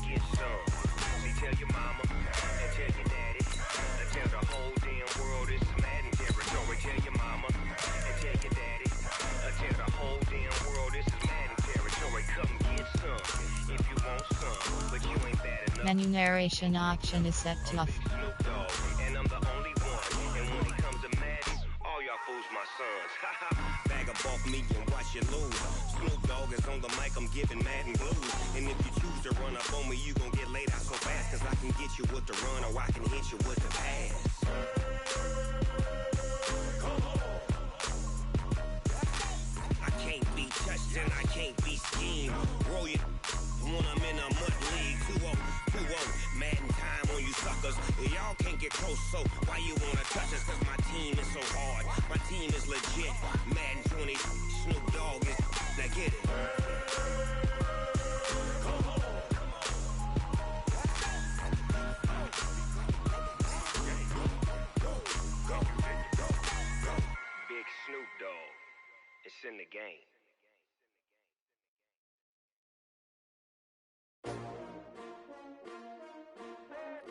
get some. See, tell your mama and tell your daddy and tell the whole damn world it's Madden territory. Tell your mama and tell your daddy and tell the whole damn world this is Madden territory. Come get some if you want some, but you ain't bad enough. Menu narration option is set to off. Snoop Dogg, and I'm the only one. And when it comes to Madden, all y'all fools my sons. Bag up off me and watch you lose. Snoop Dogg is on the mic, I'm giving Madden blues. And if you choose to run up on me, you gon' get laid out so fast. Cause I can get you with the run or I can hit you with the pass. I can't be touched and I can't be schemed. Roll you when I'm in a mud league. 2-0, 2-0, Madden time on you suckers. Y'all can't get close, so why you wanna touch us? Cause my team is so hard, my team is legit. Madden 20, Snoop Dogg is, now get it. Big Snoop Dogg, it's in the game.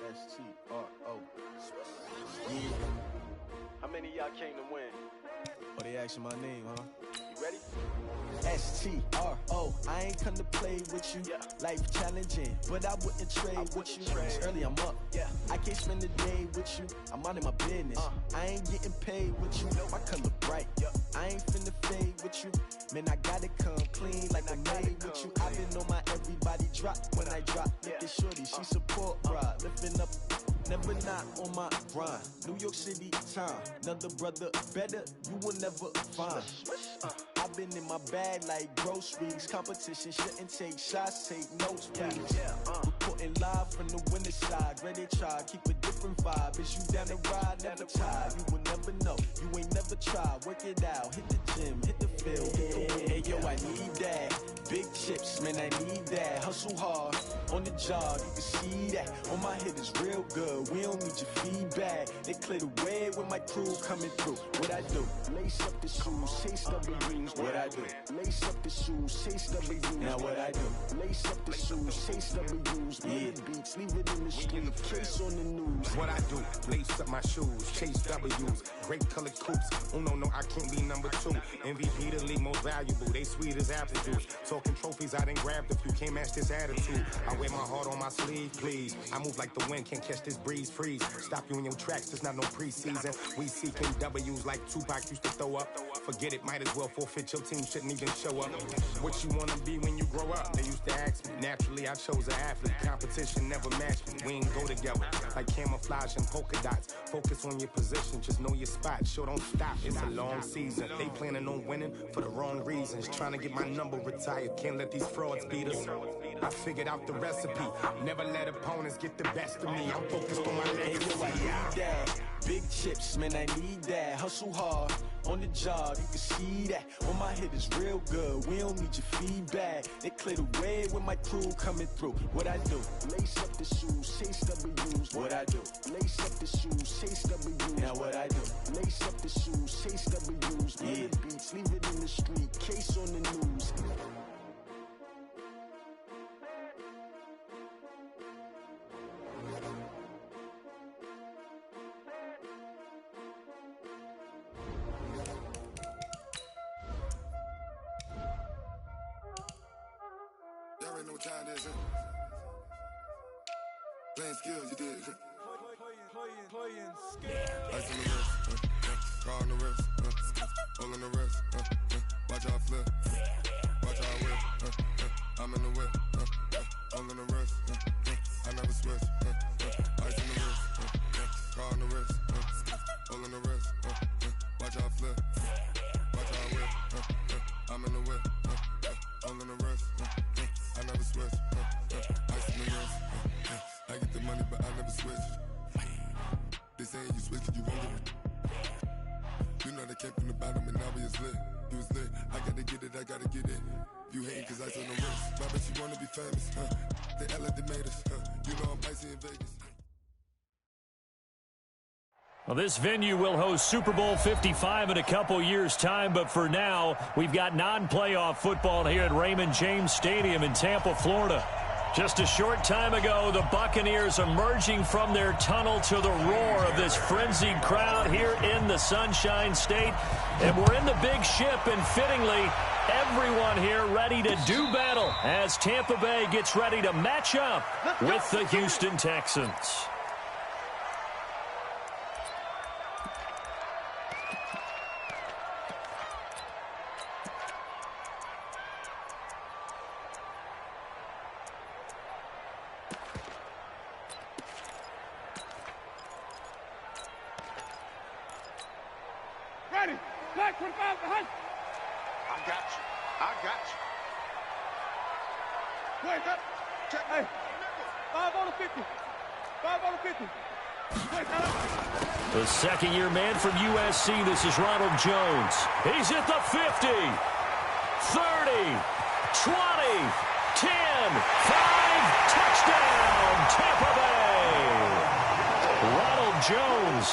S-T-R-O. Yeah. How many of y'all came to win? Oh, they asking my name, huh? You ready? S-T-R-O. I ain't come to play with you. Yeah. Life challenging, but I wouldn't trade with you. It's early, I'm up. Yeah. I can't spend the day with you. I'm out of my business. I ain't getting paid with you. My color bright. Yeah. I ain't finna fade with you. Man, I gotta come clean like I'm made with you. I've been on my everybody drop when I drop. Look at shorty, she support ride. Lifting up, never not on my grind. New York City time, another brother better, you will never find. I've been in my bag like groceries. Competition shouldn't take shots, take notes, please. Reporting live from the winter side. Ready to try, keep a different vibe. Is you down the ride, never tired. You will never know, you ain't never tried. Work it out, hit the gym, hit the field, hit the win. Hey yo, I need that. Big chips, man, I need that. Hustle hard, on the job, you can see that. On my head is real good, we don't need your feedback. They clear the way with my crew coming through. What I do? Lace up the shoes, chase W's. What I do? Lace up the shoes, chase W's. Now what I do? Lace up the shoes, chase W's. Yeah. Beats, leave it in the street, case on the news. What I do? Lace up my shoes, chase W's. Great colored coops. Oh no, I can't be number 2. MVP the league most valuable. They sweet as apple juice. Talking trophies, I didn't grab the few. Can't match this attitude. I wear my heart on my sleeve, please. I move like the wind, can't catch this breeze, freeze. Stop you in your tracks, there's not no preseason. We seeking W's like Tupac used to throw up. Forget it, might as well forfeit. Your team shouldn't even show up. What you wanna be when you grow up? They used to ask me. Naturally, I chose an athlete. Competition never matched me. We ain't go together like camouflage and polka dots. Focus on your position, just know your spot. Sure, don't stop. It's a long season. They planning on winning for the wrong reasons. Trying to get my number retired. Can't let these frauds beat us. I figured out the recipe. Never let opponents get the best of me. I'm focused on my legacy. Hey, yo, I need that. Big chips, man, I need that. Hustle hard, on the job, you can see that. On my head is real good, we don't need your feedback. They clear the way with my crew coming through. What I do? Lace up the shoes, chase W's. What I do? Lace up the shoes, chase W's. Now what I do? Lace up the shoes, chase W's. Yeah. Beats, leave it in the street, case on the news. Y'all ain't know what time it is, huh? Playing skills, you did. Playing skills. Ice on the wrist, car on the wrist, hole in the wrist, watch out flip, watch out whip, I'm in the whip, hole in the wrist, I never switch, ice on the wrist, car on the wrist, hole in the wrist, watch out flip, watch out whip, I'm in the whip, hole in the wrist, I never switch, ice on the wrist, I get the money but I never switch. They saying you switch it, you won't get it. You know they came from the bottom and now we is lit. You was lit, I gotta get it, I gotta get it. You hating cause ice on the wrist. My bitch, you wanna be famous, They Ella they made us, You know I'm icy in Vegas. Well, this venue will host Super Bowl 55 in a couple years' time, but for now, we've got non-playoff football here at Raymond James Stadium in Tampa, Florida. Just a short time ago, the Buccaneers emerging from their tunnel to the roar of this frenzied crowd here in the Sunshine State. And we're in the big ship, and fittingly, everyone here ready to do battle as Tampa Bay gets ready to match up with the Houston Texans. The second-year man from USC, this is Ronald Jones. He's at the 50, 30, 20, 10, 5, touchdown, Tampa Bay. Ronald Jones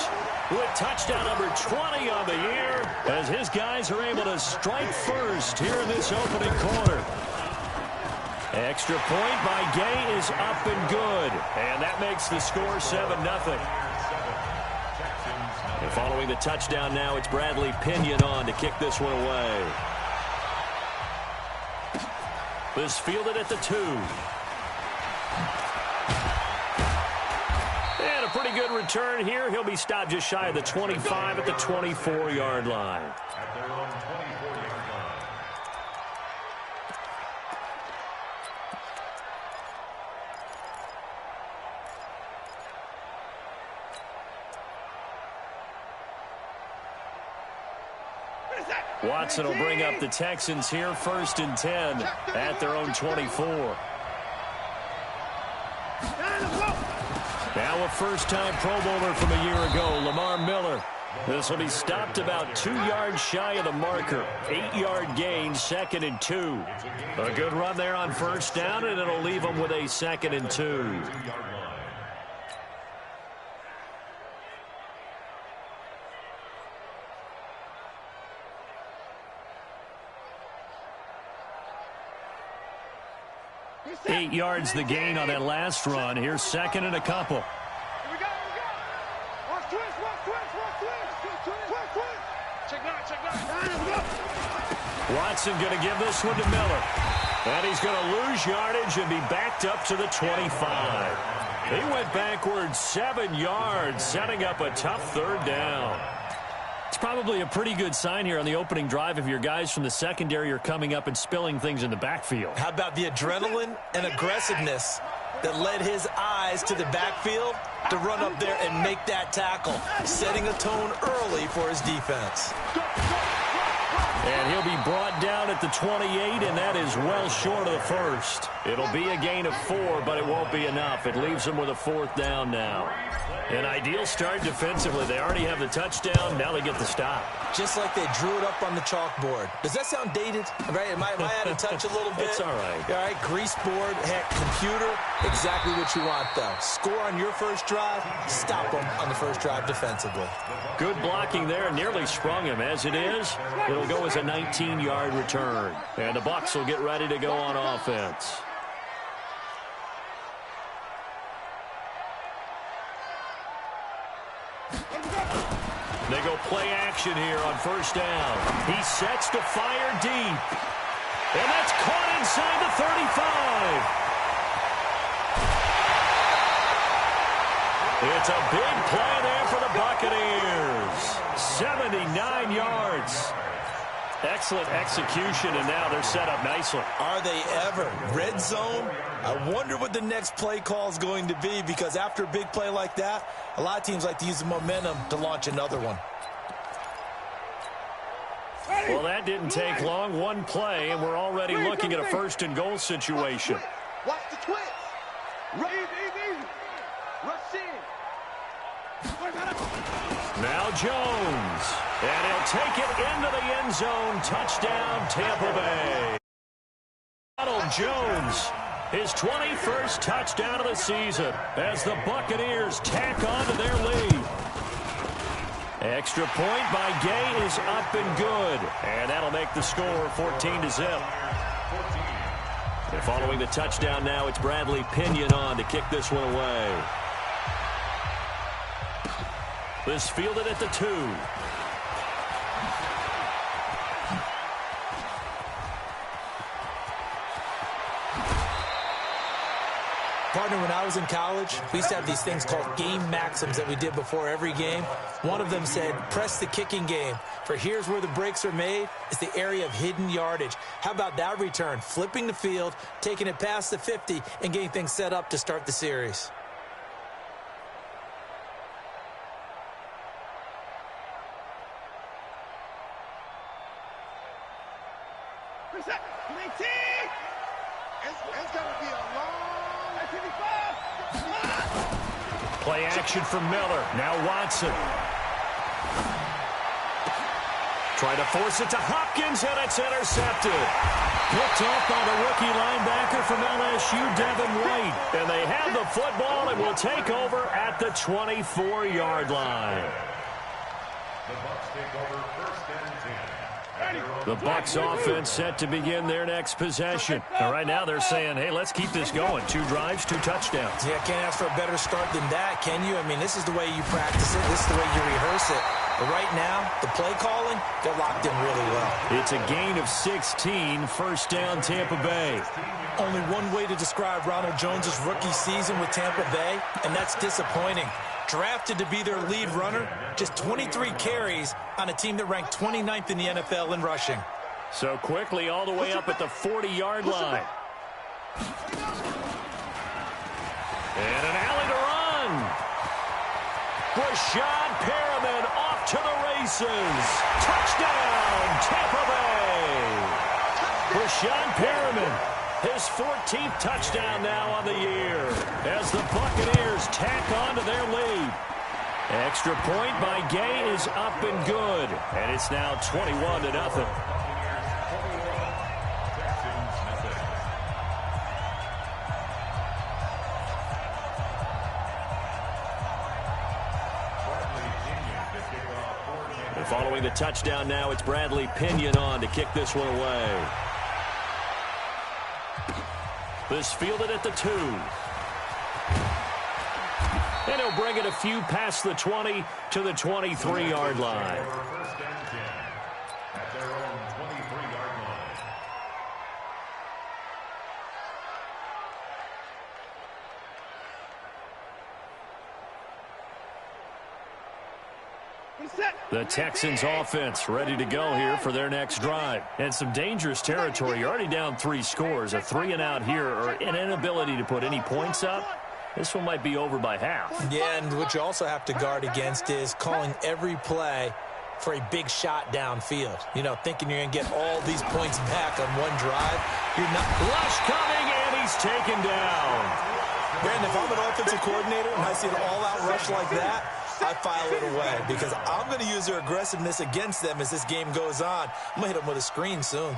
with touchdown number 20 on the year as his guys are able to strike first here in this opening quarter. Extra point by Gay is up and good, and that makes the score 7-0. And following the touchdown now, it's Bradley Pinion on to kick this one away. This fielded at the 2. And a pretty good return here. He'll be stopped just shy of the 25 at the 24-yard line. Watson will bring up the Texans here, 1st and 10 at their own 24. Now a first-time Pro Bowler from a year ago, Lamar Miller. This will be stopped about 2 yards shy of the marker. 8-yard gain, 2nd and 2. A good run there on first down, and it'll leave them with a 2nd and 2. Eight yards the gain on that last run. Here's 2nd and a couple. Watson going to give this one to Miller. And he's going to lose yardage and be backed up to the 25. He went backwards 7 yards, setting up a tough 3rd down. It's probably a pretty good sign here on the opening drive if your guys from the secondary are coming up and spilling things in the backfield. How about the adrenaline and aggressiveness that led his eyes to the backfield to run up there and make that tackle, setting a tone early for his defense. And he'll be brought down at the 28, and that is well short of the first. It'll be a gain of 4, but it won't be enough. It leaves them with a 4th down now. An ideal start defensively. They already have the touchdown. Now they get the stop. Just like they drew it up on the chalkboard. Does that sound dated? Right? Am I out of touch a little bit? It's all right. All right, grease board, heck, computer, exactly what you want, though. Score on your first drive, stop them on the first drive defensively. Good blocking there. Nearly sprung him. As it is, it'll go as a 19-yard return. And the Bucs will get ready to go on offense. They go play action here on first down. He sets to fire deep. And that's caught inside the 35. It's a big play there for the Buccaneers. 79 yards. Excellent execution, and now they're set up nicely. Are they ever? Red zone? I wonder what the next play call is going to be, because after a big play like that, a lot of teams like to use the momentum to launch another one. Well, that didn't take long. One play, and we're already looking at a 1st and goal situation. Watch the twist. Easy. Rush in. Now Jones. And he'll take it into the end zone. Touchdown, Tampa Bay. Ronald Jones, his 21st touchdown of the season as the Buccaneers tack on to their lead. Extra point by Gay is up and good. And that'll make the score 14-0. Following the touchdown now, it's Bradley Pinion on to kick this one away. This fielded at the 2. Partner, when I was in college, we used to have these things called game maxims that we did before every game. One of them said, press the kicking game. For here's where the breaks are made. It's the area of hidden yardage. How about that return? Flipping the field, taking it past the 50, and getting things set up to start the series. It's going to be a long... Play action for Miller. Now Watson. Trying to force it to Hopkins, and it's intercepted. Picked off by the rookie linebacker from LSU, Devin White. And they have the football and will take over at the 24-yard line. The Bucs take over first and 10. The Bucs offense set to begin their next possession. And right now they're saying, hey, let's keep this going. 2 drives, 2 touchdowns. Yeah, can't ask for a better start than that, can you? I mean, this is the way you practice it. This is the way you rehearse it. But right now, the play calling, they're locked in really well. It's a gain of 16, first down Tampa Bay. Only one way to describe Ronald Jones' rookie season with Tampa Bay, and that's disappointing. Drafted to be their lead runner, just 23 carries on a team that ranked 29th in the NFL in rushing. So quickly all the way up at the 40-yard line. And an alley to run. Rashad Perriman off to the races. Touchdown, Tampa Bay. Rashad Perriman, his 14th touchdown now on the year as the Buccaneers tack on to their lead. Extra point by Gay is up and good, and it's now 21-0. And following the touchdown now, it's Bradley Pinion on to kick this one away. This fielded at the 2. And he'll bring it a few past the 20 to the 23-yard line. First and 10 at their own 23-yard line. The Texans offense ready to go here for their next drive. And some dangerous territory. You're already down 3 scores. A 3-and-out here or an inability to put any points up. This one might be over by half. Yeah, and what you also have to guard against is calling every play for a big shot downfield. You know, thinking you're going to get all these points back on one drive. You're not. Rush coming, and he's taken down. Brandon, if I'm an offensive coordinator and I see an all-out rush like that, I file it away because I'm going to use their aggressiveness against them as this game goes on. I'm going to hit them with a screen soon.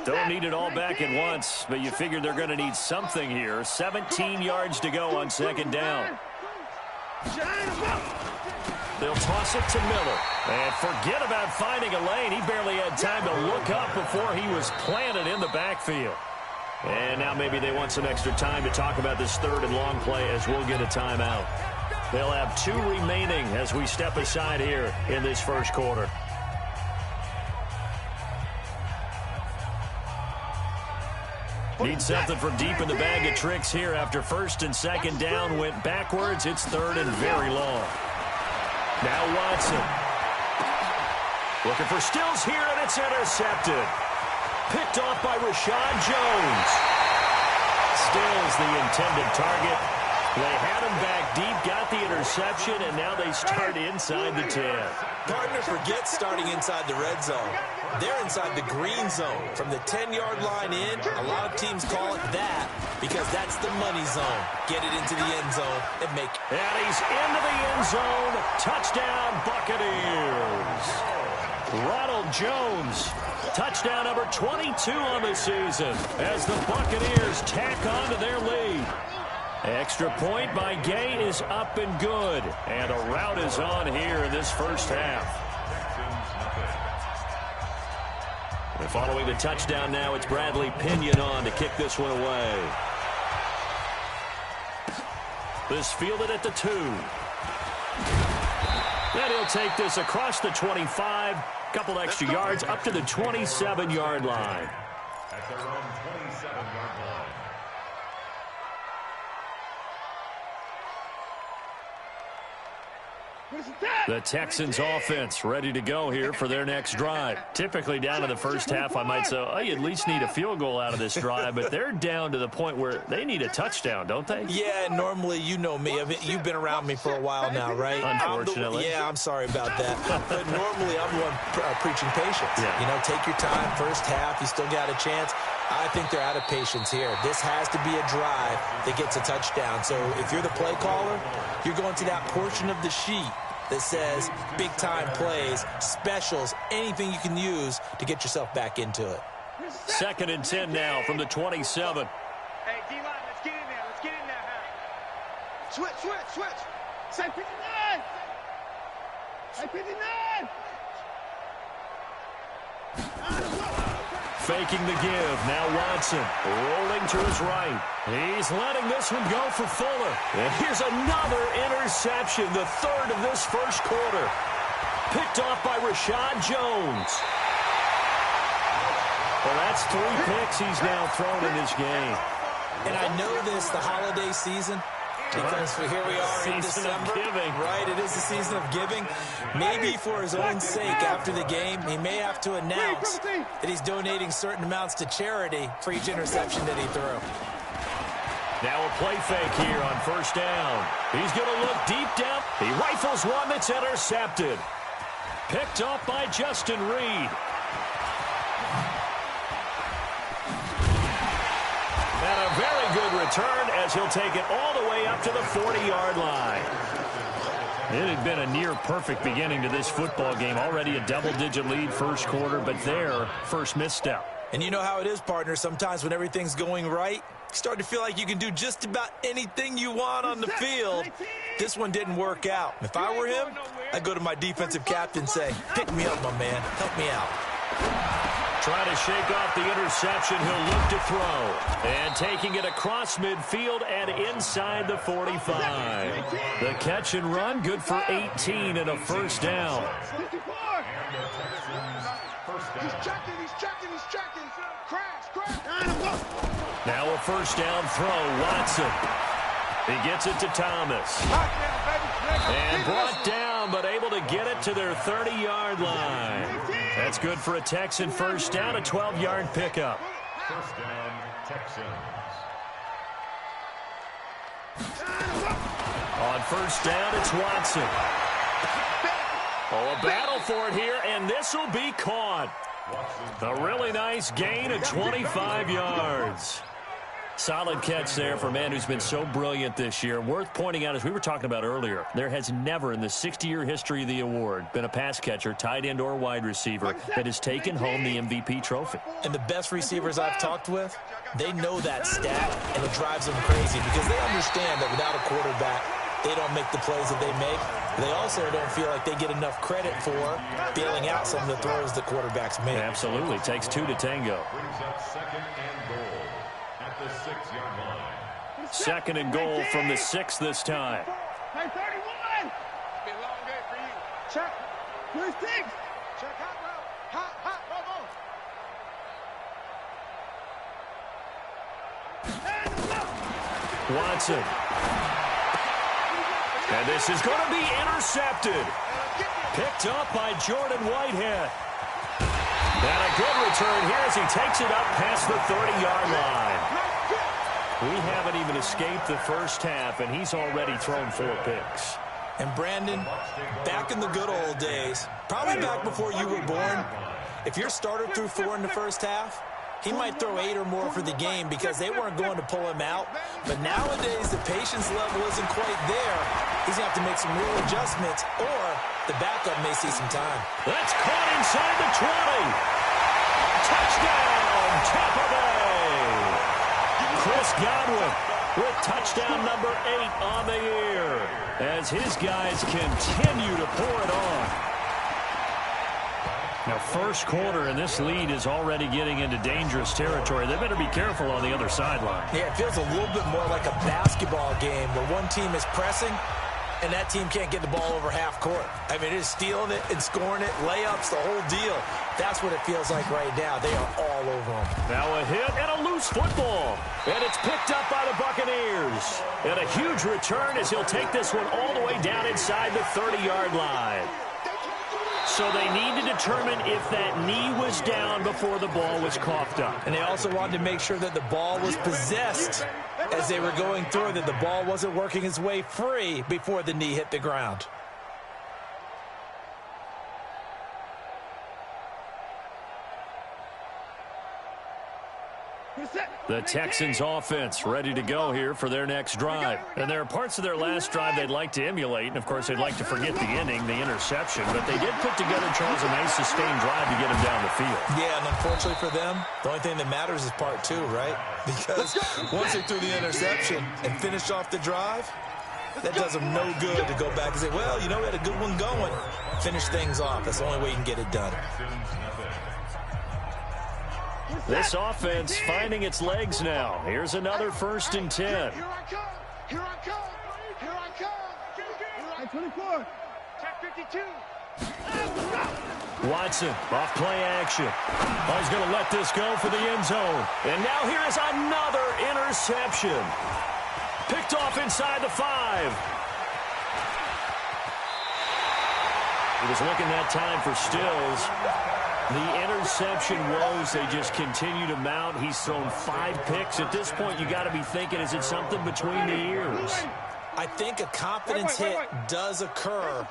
Don't need it all back at once, but you figure they're going to need something here. 17 yards to go on second down. They'll toss it to Miller. And forget about finding a lane. He barely had time to look up before he was planted in the backfield. And now maybe they want some extra time to talk about this 3rd and long play as we'll get a timeout. They'll have 2 remaining as we step aside here in this first quarter. Need something from deep in the bag of tricks here after 1st and 2nd down went backwards. It's 3rd and very long. Now Watson. Looking for Stills here, and it's intercepted. Picked off by Rashad Jones. Stills the intended target. They had him back deep, got the interception, and now they start inside the 10. Partner, forget starting inside the red zone. They're inside the green zone. From the 10-yard line in, a lot of teams call it that because that's the money zone. Get it into the end zone and make it. And he's into the end zone. Touchdown, Buccaneers. Ronald Jones, touchdown number 22 on the season as the Buccaneers tack on to their lead. Extra point by Gay is up and good. And a rout is on here in this first half. And following the touchdown now, it's Bradley Pinion on to kick this one away. This fielded at the 2. And he'll take this across the 25. Couple extra yards up to the 27-yard line. At their own 27-yard line. The Texans offense ready to go here for their next drive. Typically down to the first half, I might say, oh, you at least need a field goal out of this drive, but they're down to the point where they need a touchdown, don't they? Yeah, normally, you know me. You've been around me for a while now, right? Unfortunately. I'm sorry about that. But normally, I'm the one preaching patience. Yeah. You know, take your time. First half, you still got a chance. I think they're out of patience here. This has to be a drive that gets a touchdown. So if you're the play caller, you're going to that portion of the sheet that says big-time plays, specials, anything you can use to get yourself back into it. 2nd and 10 now from the 27. Hey, D-line, let's get in there. Let's get in there, huh? Switch. Say 59. Say 59. Faking the give. Now Watson rolling to his right. He's letting this one go for Fuller. And here's another interception, the 3rd of this first quarter. Picked off by Rashad Jones. Well, that's 3 picks he's now thrown in this game. And I know this, the holiday season, because here we are in December. Right, it is the season of giving. Maybe for his own sake after the game, he may have to announce that he's donating certain amounts to charity for each interception that he threw. Now a play fake here on first down. He's going to look deep down. He rifles one that's intercepted. Picked up by Justin Reed. And a very good return as he'll take it all the way up to the 40-yard line. It had been a near-perfect beginning to this football game. Already a double-digit lead first quarter, but their first misstep. And you know how it is, partner. Sometimes when everything's going right, you start to feel like you can do just about anything you want on the field. This one didn't work out. If I were him, I'd go to my defensive captain and say, pick me up, my man. Help me out. Trying to shake off the interception, he'll look to throw. And taking it across midfield and inside the 45. The catch and run, good for 18 and a first down. He's checking. Crash. Now a first down throw, Watson. He gets it to Thomas. And brought down, but able to get it to their 30-yard line. That's good for a Texan first down, a 12-yard pickup. First down, Texans. On first down, it's Watson. Oh, a battle for it here, and this will be caught. A really nice gain of 25 yards. Solid catch there for a man who's been so brilliant this year. Worth pointing out, as we were talking about earlier, there has never in the 60-year history of the award been a pass catcher, tight end, or wide receiver that has taken home the MVP trophy. And the best receivers I've talked with, they know that stat, and it drives them crazy because they understand that without a quarterback, they don't make the plays that they make. They also don't feel like they get enough credit for bailing out some of the throws the quarterbacks make. Absolutely. Takes 2 to tango. Brings up 2nd and goal at the 6-yard line. 2nd and goal from the 6 this time. Hey, 31. Be a long day for you. Check. Where's Diggs? Check hot route. Hot, go. Watson. And this is going to be intercepted. Picked up by Jordan Whitehead. And a good return here as he takes it up past the 30-yard line. We haven't even escaped the first half, and he's already thrown 4 picks. And Brandon, back in the good old days, probably back before you were born, if your starter threw 4 in the first half, he might throw 8 or more for the game because they weren't going to pull him out. But nowadays, the patience level isn't quite there. He's going to have to make some real adjustments, or the backup may see some time. That's caught inside the 20. Touchdown, Tampa Bay. Chris Godwin with touchdown number 8 on the year as his guys continue to pour it on. Now, first quarter, and this lead is already getting into dangerous territory. They better be careful on the other sideline. Yeah, it feels a little bit more like a basketball game where one team is pressing and that team can't get the ball over half court. I mean, it is stealing it and scoring it, layups, the whole deal. That's what it feels like right now. They are all over them. Now a hit and a loose football. And it's picked up by the Buccaneers. And a huge return as he'll take this one all the way down inside the 30-yard line. So they need to determine if that knee was down before the ball was coughed up. And they also wanted to make sure that the ball was possessed as they were going through, that the ball wasn't working its way free before the knee hit the ground. The Texans offense ready to go here for their next drive. And there are parts of their last drive they'd like to emulate, and of course they'd like to forget the ending, the interception, but they did put together, Charles, a nice sustained drive to get him down the field. Yeah, and unfortunately for them, the only thing that matters is part two, right? Because once they threw the interception and finished off the drive, that does them no good to go back and say, well, you know, we had a good one going. Finish things off. That's the only way you can get it done. This offense finding its legs now. Here's another 1st and 10. Here I come. Here I come. Here I come. 24. Check 52. Watson off play action. Oh, he's going to let this go for the end zone. And now here is another interception. Picked off inside the 5. He was looking that time for Stills. The interception woes, they just continue to mount. He's thrown 5 picks. At this point, you got to be thinking, is it something between the ears? I think a confidence hit does occur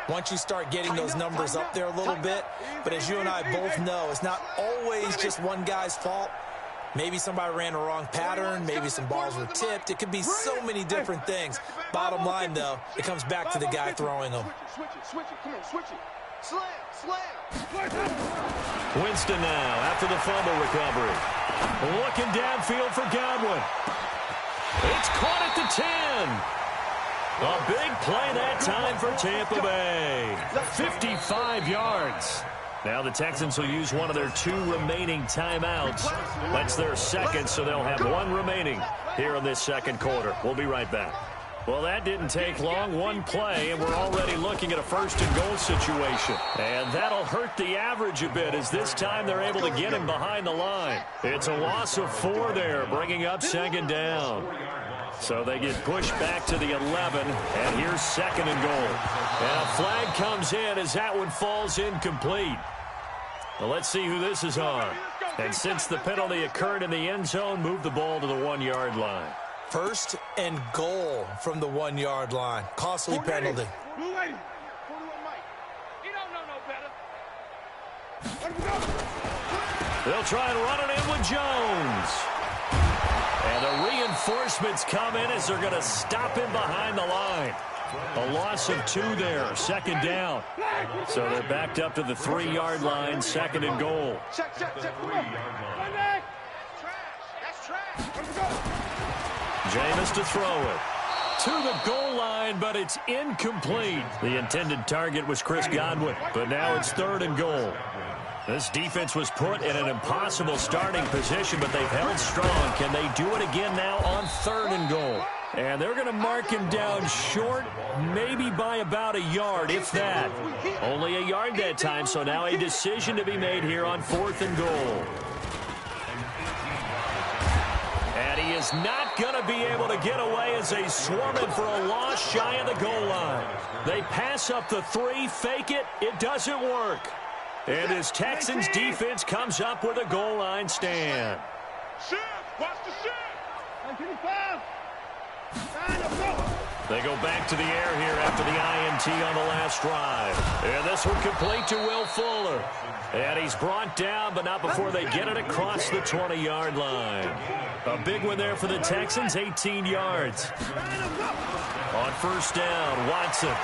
once you start getting those numbers up there a little bit. But as you and I both know, it's not always just one guy's fault. Maybe somebody ran the wrong pattern. Maybe some balls were tipped. It could be so many different things. Bottom line, though, it comes back to the guy throwing them. Switch it. Come on, switch it. Slam. Winston now after the fumble recovery. Looking downfield for Godwin. It's caught at the 10. A big play that time for Tampa Bay. 55 yards. Now the Texans will use one of their 2 remaining timeouts. That's their second, so they'll have 1 remaining here in this second quarter. We'll be right back. Well, that didn't take long. 1 play, and we're already looking at a 1st and goal situation. And that'll hurt the average a bit, as this time they're able to get him behind the line. It's a loss of 4 there, bringing up 2nd down. So they get pushed back to the 11, and here's 2nd and goal. And a flag comes in as that one falls incomplete. Well, let's see who this is on. And since the penalty occurred in the end zone, move the ball to the 1-yard line. 1st and goal from the 1-yard line. Costly penalty. They'll try and run it in with Jones. And the reinforcements come in as they're going to stop him behind the line. A loss of 2 there, 2nd down. So they're backed up to the 3-yard line, 2nd and goal. Check. That's trash. Jameis to throw it. To the goal line, but it's incomplete. The intended target was Chris Godwin, but now it's 3rd and goal. This defense was put in an impossible starting position, but they've held strong. Can they do it again now on 3rd and goal? And they're going to mark him down short, maybe by about 1 yard, if that. Only 1 yard that time, so now a decision to be made here on 4th and goal. And he is not going to be able to get away as they swarm him for a loss shy of the goal line. They pass up the 3, fake it, it doesn't work. And his Texans defense comes up with a goal line stand. Watch the shit. They go back to the air here after the INT on the last drive. And this one complete to Will Fuller. And he's brought down, but not before they get it across the 20-yard line. A big one there for the Texans, 18 yards. On 1st down, Watson.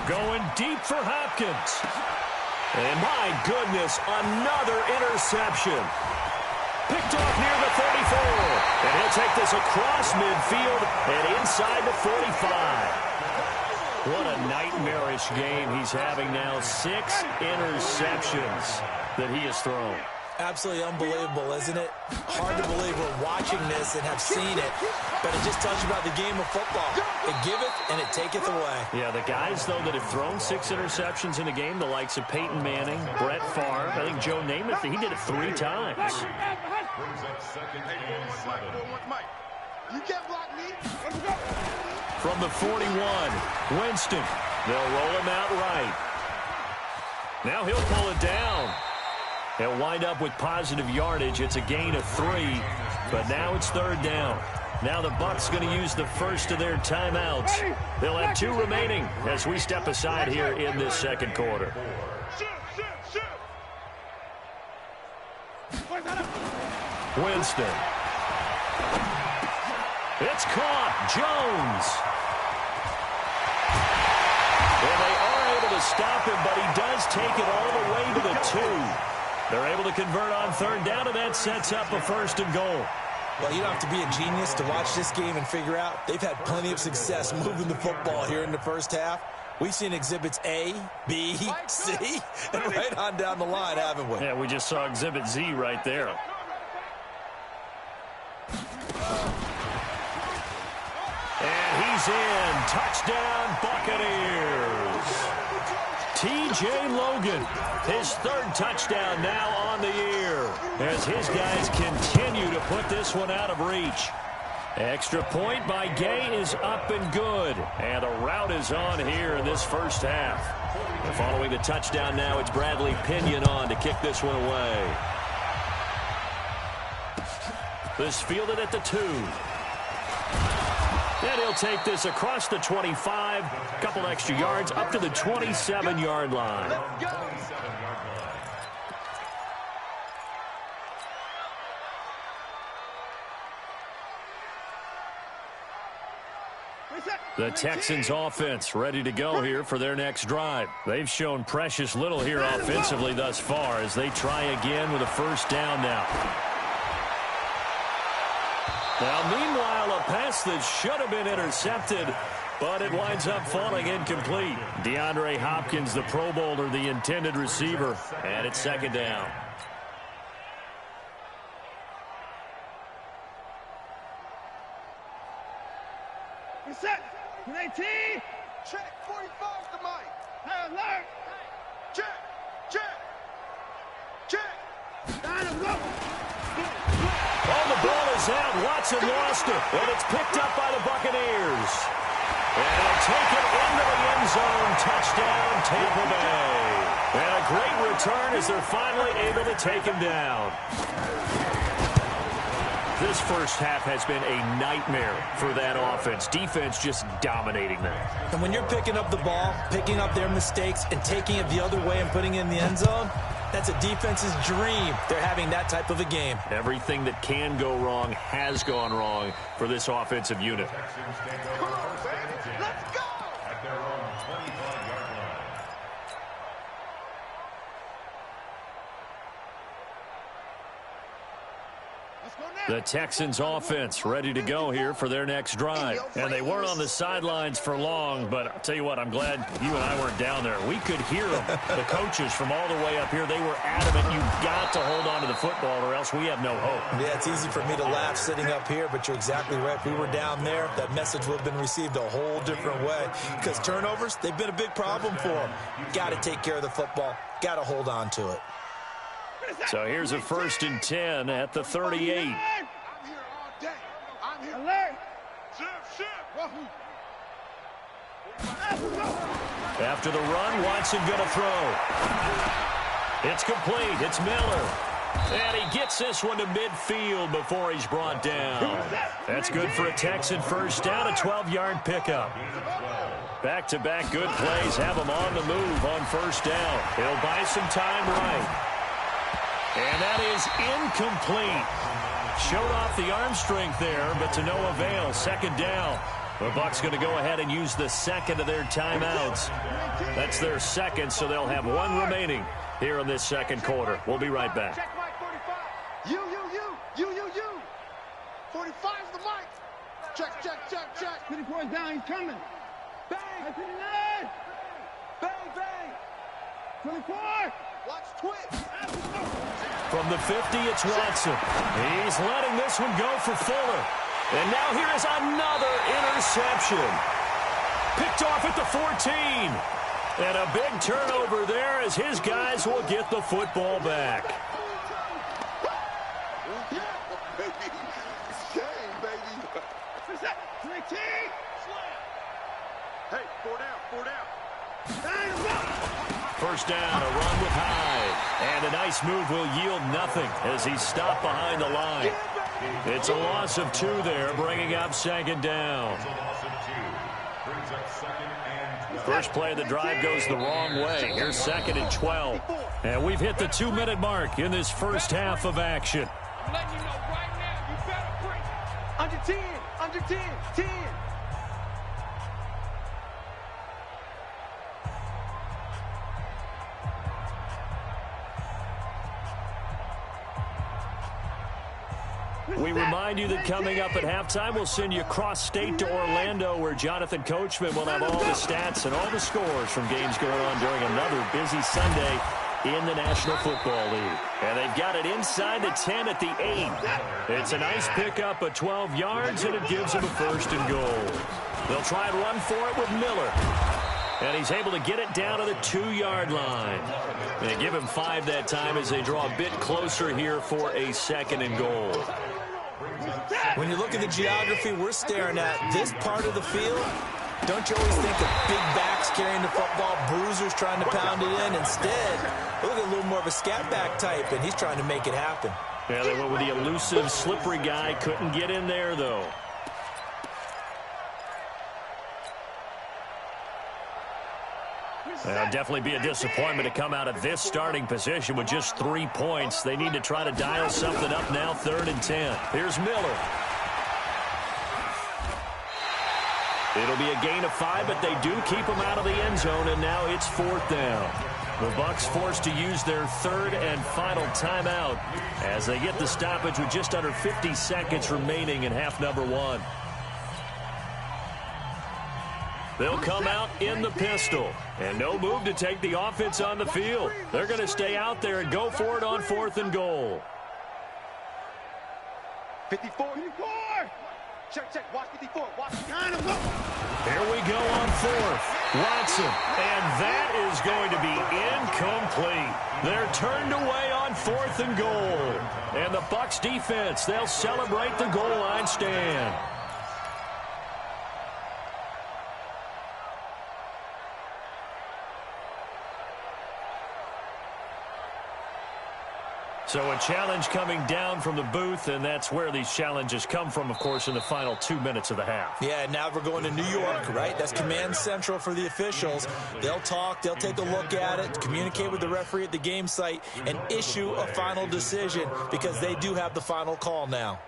Going deep for Hopkins. And my goodness, another interception. Picked off near the 34. And he'll take this across midfield and inside the 45. What a nightmarish game he's having now. 6 interceptions that he has thrown. Absolutely unbelievable, isn't it? Hard to believe we're watching this and have seen it, but it just tells you about the game of football. It giveth and it taketh away. Yeah, the guys, though, that have thrown 6 interceptions in a game, the likes of Peyton Manning, Brett Favre, I think Joe Namath, he did it 3 times. You can't block me. From the 41, Winston. They'll roll him out right. Now he'll pull it down. He'll wind up with positive yardage. It's a gain of 3, but now it's 3rd down. Now the Bucs going to use the first of their timeouts. They'll have 2 remaining as we step aside here in this second quarter. Winston. It's caught. Jones. And they are able to stop him, but he does take it all the way to the 2. They're able to convert on 3rd down, and that sets up a 1st and goal. Well, you don't have to be a genius to watch this game and figure out they've had plenty of success moving the football here in the first half. We've seen exhibits A, B, C, and right on down the line, haven't we? Yeah, we just saw exhibit Z right there. And he's in. Touchdown, Buccaneers. T.J. Logan, his 3rd touchdown now on the year as his guys continue to put this one out of reach. Extra point by Gay is up and good, and a rout is on here in this first half. And following the touchdown now, it's Bradley Pinion on to kick this one away. This fielded at the 2. And he'll take this across the 25, a couple extra yards, up to the 27-yard line. The Texans offense ready to go here for their next drive. They've shown precious little here offensively thus far as they try again with a 1st down now. Now, meanwhile, a pass that should have been intercepted, but it winds up falling incomplete. DeAndre Hopkins, the Pro Bowler, the intended receiver, and it's 2nd down. Reset. 18. Check. 45 the mic. Hey, alert. Check. Oh, the ball is out. Watson lost it, and it's picked up by the Buccaneers. And they'll take it into the end zone. Touchdown, Tampa Bay. And a great return as they're finally able to take him down. This first half has been a nightmare for that offense. Defense just dominating them. And when you're picking up the ball, picking up their mistakes, and taking it the other way and putting it in the end zone, that's a defense's dream. They're having that type of a game. Everything that can go wrong has gone wrong for this offensive unit. Come on, baby. Let's go. At their own 25-yard line. The Texans offense ready to go here for their next drive. And they weren't on the sidelines for long, but I'll tell you what, I'm glad you and I weren't down there. We could hear them, the coaches from all the way up here. They were adamant, you've got to hold on to the football or else we have no hope. Yeah, it's easy for me to laugh sitting up here, but you're exactly right. If we were down there, that message would have been received a whole different way. Because turnovers, they've been a big problem for them. Got to take care of the football. Got to hold on to it. So here's a 1st and 10 at the 38. I'm here all day. I'm here. Alert. After the run, Watson going to throw. It's complete. It's Miller. And he gets this one to midfield before he's brought down. That's good for a Texan 1st down, a 12-yard pickup. Back-to-back good plays have him on the move on 1st down. He'll buy some time right. And that is incomplete. Showed off the arm strength there, but to no avail. 2nd down. The Bucs going to go ahead and use the 2nd of their timeouts. That's their 2nd, so they'll have 1 remaining here in this 2nd quarter. We'll be right back. Check mic 45. You. 45's the mic. Check. 54's down. He's coming. Bang! Bang, bang! 24! Watch twitch! From the 50, it's Watson. He's letting this one go for Fuller. And now here is another interception. Picked off at the 14. And a big turnover there as his guys will get the football back. It's game, baby. What's that? 19! Hey, 4 down. First down, a run with Hyde. And a nice move will yield nothing as he's stopped behind the line. It's a loss of 2 there, bringing up second down. First play of the drive goes the wrong way. Here's second and 12. And we've hit the 2-minute mark in this first half of action. I'm letting you know right now, you better bring it. Under 10, under 10, 10. We remind you that coming up at halftime, we'll send you cross-state to Orlando, where Jonathan Coachman will have all the stats and all the scores from games going on during another busy Sunday in the National Football League. And they've got it inside the 10 at the 8. It's a nice pickup of 12 yards, and it gives them a first and goal. They'll try and run for it with Miller. And he's able to get it down to the 2-yard line. They give him 5 that time as they draw a bit closer here for a second and goal. When you look at the geography we're staring at, this part of the field, don't you always think of big backs carrying the football, bruisers trying to pound it in? Instead, look at a little more of a scat back type, and he's trying to make it happen. Yeah, they went with the elusive, slippery guy. Couldn't get in there, though. It'll definitely be a disappointment to come out of this starting position with just 3 points. They need to try to dial something up now, 3rd and 10. Here's Miller. It'll be a gain of 5, but they do keep him out of the end zone, and now it's 4th down. The Bucs forced to use their 3rd and final timeout as they get the stoppage with just under 50 seconds remaining in half number 1. They'll come out in the pistol. And no move to take the offense on the field. They're going to stay out there and go for it on 4th and goal. 54. Check. Watch 54. Watch. Here we go on 4th. Watson. And that is going to be incomplete. They're turned away on 4th and goal. And the Bucs defense, they'll celebrate the goal line stand. So a challenge coming down from the booth, and that's where these challenges come from, of course, in the final 2 minutes of the half. Yeah, now we're going to New York, right? That's command central for the officials. They'll talk, they'll take a look at it, communicate with the referee at the game site, and issue a final decision because they do have the final call now.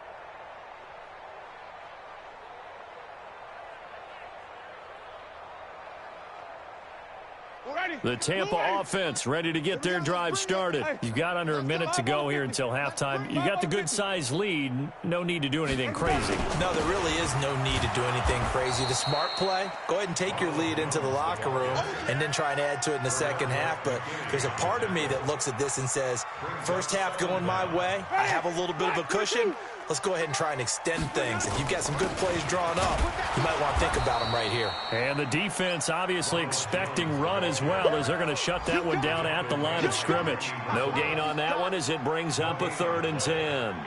The Tampa offense ready to get their drive started. You've got under a minute to go here until halftime. You got the good-sized lead. No need to do anything crazy. No, there really is no need to do anything crazy. The smart play, go ahead and take your lead into the locker room and then try and add to it in the second half. But there's a part of me that looks at this and says, first half going my way, I have a little bit of a cushion. Let's go ahead and try and extend things. If you've got some good plays drawn up, you might want to think about them right here. And the defense obviously expecting run as well, as they're going to shut that one down at the line of scrimmage. No gain on that one as it brings up a 3rd and 10. It's 3rd and 10.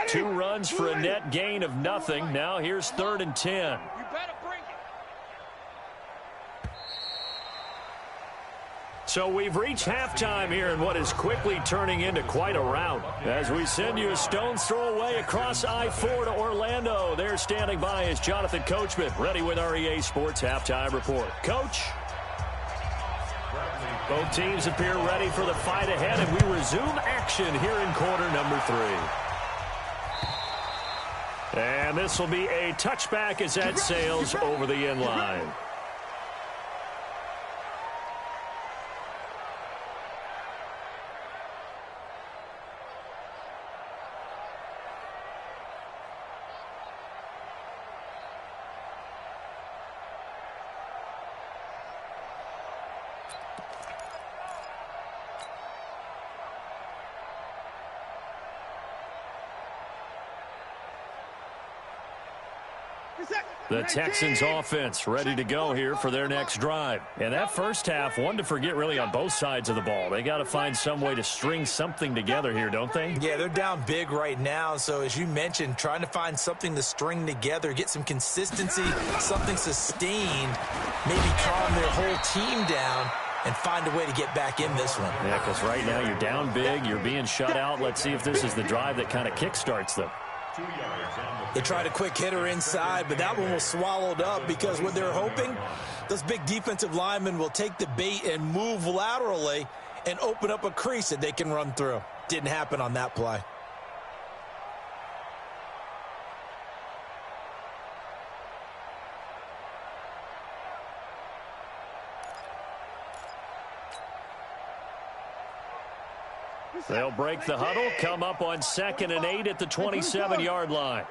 Two runs for a net gain of nothing. Now here's 3rd and 10. You better bring it. So we've reached halftime here in what is quickly turning into quite a rout. As we send you a stone's throw away across I-4 to Orlando. There standing by is Jonathan Coachman, ready with our EA Sports Halftime Report. Coach? Both teams appear ready for the fight ahead, and we resume action here in quarter number 3. And this will be a touchback as that sails over the end line. The Texans offense ready to go here for their next drive. And that first half, one to forget really on both sides of the ball. They got to find some way to string something together here, don't they? Yeah, they're down big right now. So as you mentioned, trying to find something to string together, get some consistency, something sustained, maybe calm their whole team down and find a way to get back in this one. Yeah, because right now you're down big, you're being shut out. Let's see if this is the drive that kind of kickstarts them. They tried a quick hitter inside, but that one was swallowed up because what they're hoping, those big defensive linemen will take the bait and move laterally and open up a crease that they can run through. Didn't happen on that play. They'll break the huddle, come up on 2nd and 8 at the 27-yard line.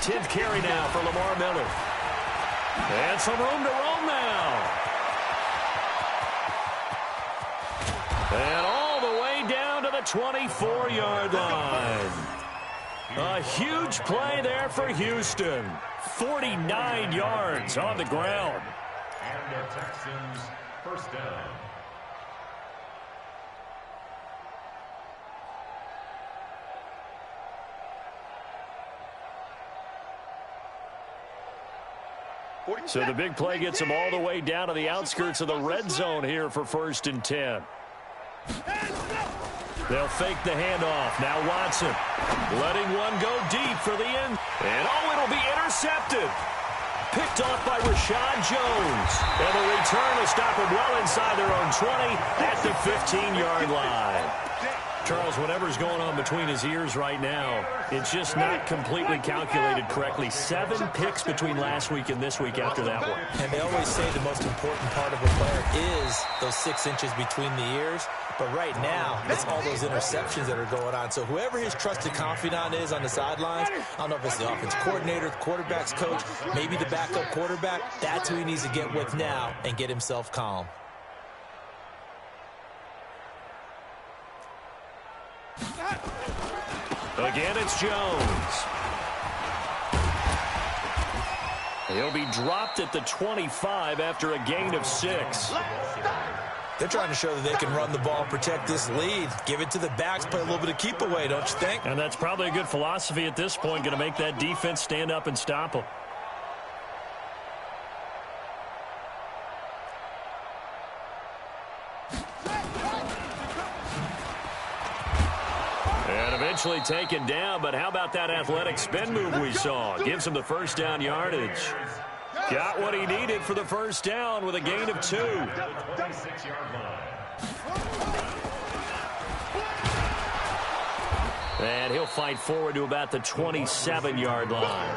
10th carry now for Lamar Miller. And some room to roam now. And all the way down to the 24-yard line. A huge play there for Houston. 49 yards on the ground. And the Texans first down. So the big play gets them all the way down to the outskirts of the red zone here for 1st and 10. They'll fake the handoff. Now Watson letting one go deep for the end. And it'll be intercepted. Picked off by Rashad Jones. And the return will stop them well inside their own 20 at the 15-yard line. Charles, whatever's going on between his ears right now, it's just not completely calculated correctly. 7 picks between last week and this week after that one. And they always say the most important part of a player is those 6 inches between the ears. But right now, it's all those interceptions that are going on. So whoever his trusted confidant is on the sidelines, I don't know if it's the offense coordinator, the quarterback's coach, maybe the backup quarterback, that's who he needs to get with now and get himself calm. Again, it's Jones. He'll be dropped at the 25 after a gain of 6. They're trying to show that they can run the ball, protect this lead, give it to the backs, play a little bit of keep away, don't you think? And that's probably a good philosophy at this point, going to make that defense stand up and stop them. Eventually taken down, but how about that athletic spin move we saw? Gives him the first down yardage. Got what he needed for the first down with a gain of 2. And he'll fight forward to about the 27-yard line.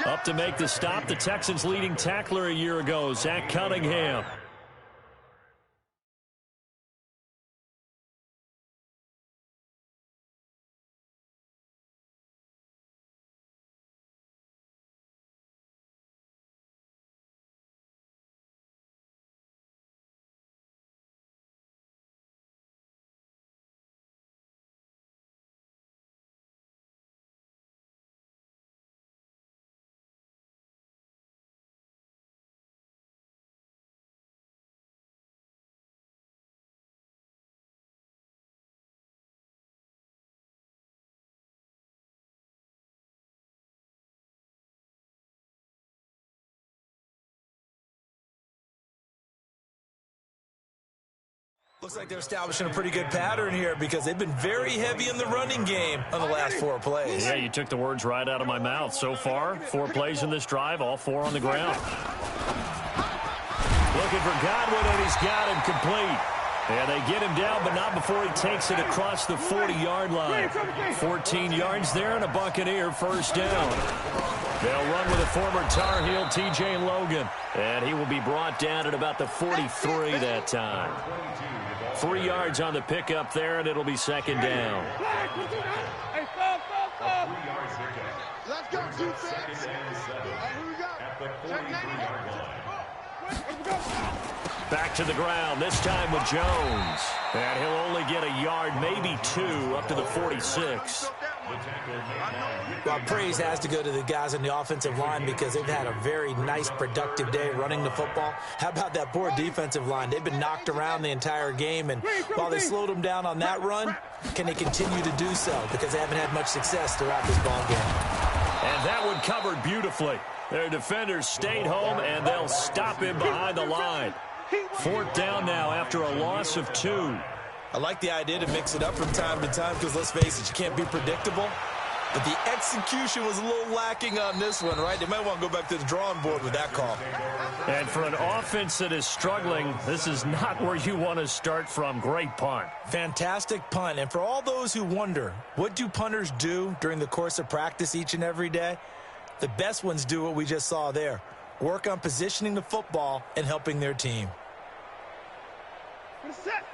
Up to make the stop, the Texans' leading tackler a year ago, Zach Cunningham. Looks like they're establishing a pretty good pattern here because they've been very heavy in the running game on the last 4 plays. Yeah, you took the words right out of my mouth. So far, 4 plays in this drive, all 4 on the ground. Looking for Godwin, and he's got him complete. And they get him down, but not before he takes it across the 40-yard line. 14 yards there and a Buccaneer first down. They'll run with a former Tar Heel, T.J. Logan. And he will be brought down at about the 43 that time. 3 yards on the pickup there, and it'll be second down. Let's go, defense. Who we got? Back to the ground, this time with Jones. And he'll only get a yard, maybe 2, up to the 46. Well, praise has to go to the guys on the offensive line because they've had a very nice, productive day running the football. How about that poor defensive line? They've been knocked around the entire game, and while they slowed them down on that run, can they continue to do so? Because they haven't had much success throughout this ball game. And that one covered beautifully. Their defenders stayed home, and they'll stop him behind the line. 4th down now after a loss of 2. I like the idea to mix it up from time to time because, let's face it, you can't be predictable. But the execution was a little lacking on this one, right? They might want to go back to the drawing board with that call. And for an offense that is struggling, this is not where you want to start from. Great punt. Fantastic punt. And for all those who wonder, what do punters do during the course of practice each and every day? The best ones do what we just saw there. Work on positioning the football and helping their team.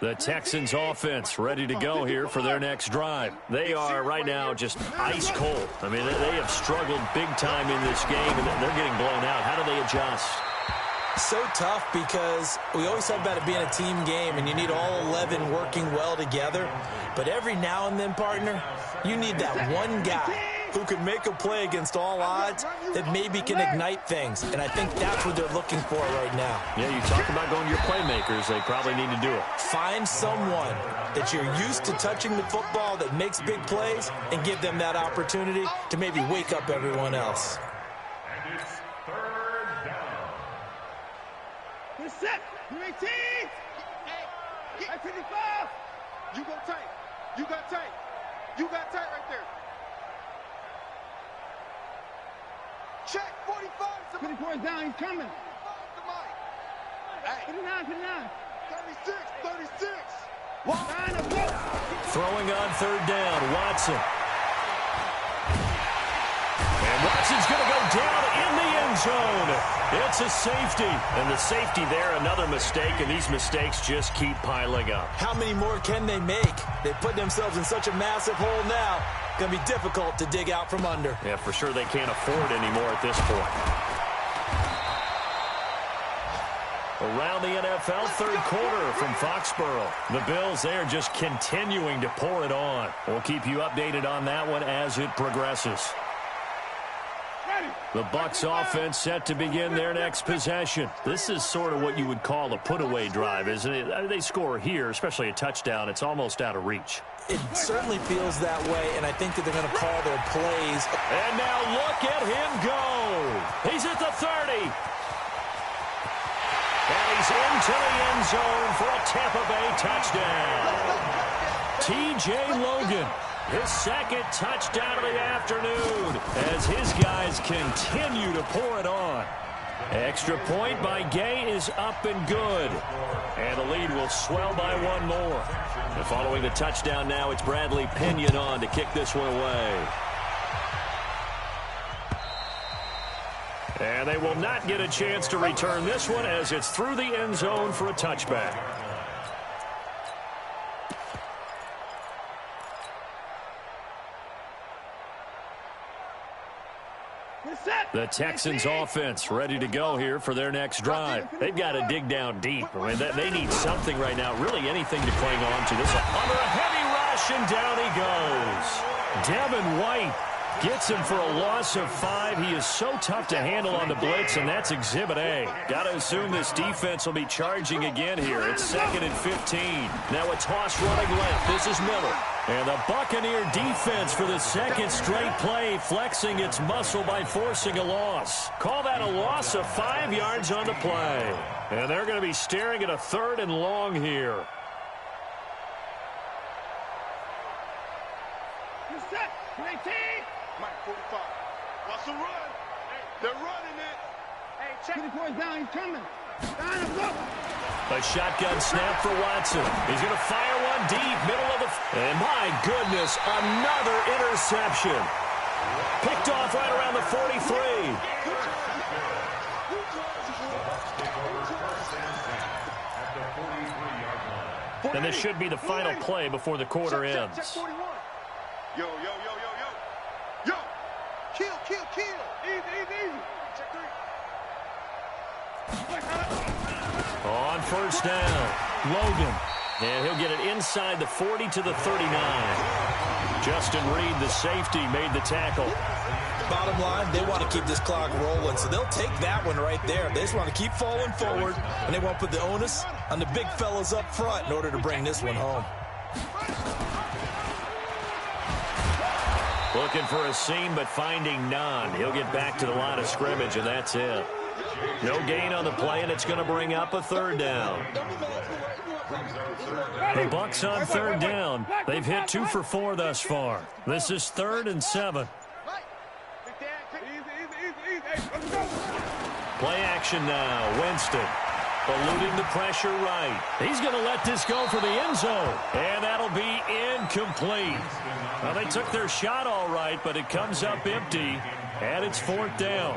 The Texans offense ready to go here for their next drive. They are right now just ice cold. I mean, they have struggled big time in this game, and they're getting blown out. How do they adjust? So tough because we always talk about it being a team game, and you need all 11 working well together. But every now and then, partner, you need that one guy who can make a play against all odds that maybe can ignite things. And I think that's what they're looking for right now. Yeah, you talk about going to your playmakers. They probably need to do it. Find someone that you're used to touching the football that makes big plays and give them that opportunity to maybe wake up everyone else. And it's 3rd down. Good set. 18. Hey, 55. You go tight. You got tight. You got tight right there. Check 45. 24 down. He's coming. Hey. 59. 36. 36. Throwing on 3rd down, Watson. And Watson's going to go down in the end zone. It's a safety. And the safety there, another mistake, and these mistakes just keep piling up. How many more can they make? They put themselves in such a massive hole now. Going to be difficult to dig out from under. Yeah, for sure they can't afford anymore at this point. Around the NFL, 3rd quarter from Foxborough. The Bills, they are just continuing to pour it on. We'll keep you updated on that one as it progresses. The Bucs offense set to begin their next possession. This is sort of what you would call a put-away drive, isn't it? They score here, especially a touchdown. It's almost out of reach. It certainly feels that way, and I think that they're going to call their plays. And now look at him go. He's at the 30. And he's into the end zone for a Tampa Bay touchdown. T.J. Logan, his 2nd touchdown of the afternoon as his guys continue to pour it on. Extra point by Gay is up and good. And the lead will swell by 1 more. And following the touchdown now, it's Bradley Pinion on to kick this one away. And they will not get a chance to return this one as it's through the end zone for a touchback. The Texans offense ready to go here for their next drive. They've got to dig down deep. I mean, they need something right now, really anything to cling on to. This under a heavy rush, and down he goes. Devin White gets him for a loss of 5. He is so tough to handle on the blitz, and that's Exhibit A. Got to assume this defense will be charging again here. It's 2nd and 15. Now a toss running left. This is Miller. And the Buccaneer defense for the 2nd straight play, flexing its muscle by forcing a loss. Call that a loss of 5 yards on the play. And they're going to be staring at a 3rd and long here. Set. 19. Mike, 45. Watch the run. They're running it. Hey, check. 24 down. He's coming. A shotgun snap for Watson. He's going to fire one deep, middle of the... And my goodness, another interception. Picked off right around the 43. And this should be the final play before the quarter ends. Yo, yo, yo, yo, yo. Yo! Kill, kill, kill! Easy, easy, easy. Check 3. On first down, Logan. And he'll get it inside the 40 to the 39. Justin Reed, the safety, made the tackle. Bottom line, they want to keep this clock rolling, so they'll take that one right there. They just want to keep falling forward, and they won't put the onus on the big fellas up front in order to bring this one home. Looking for a seam, but finding none. He'll get back to the line of scrimmage, and that's it. No gain on the play, and it's going to bring up a third down. The Bucs on third down. They've hit 2 for 4 thus far. This is 3rd and 7. Play action now. Winston eluding the pressure right. He's going to let this go for the end zone. And that'll be incomplete. Well, they took their shot all right, but it comes up empty. And it's 4th down.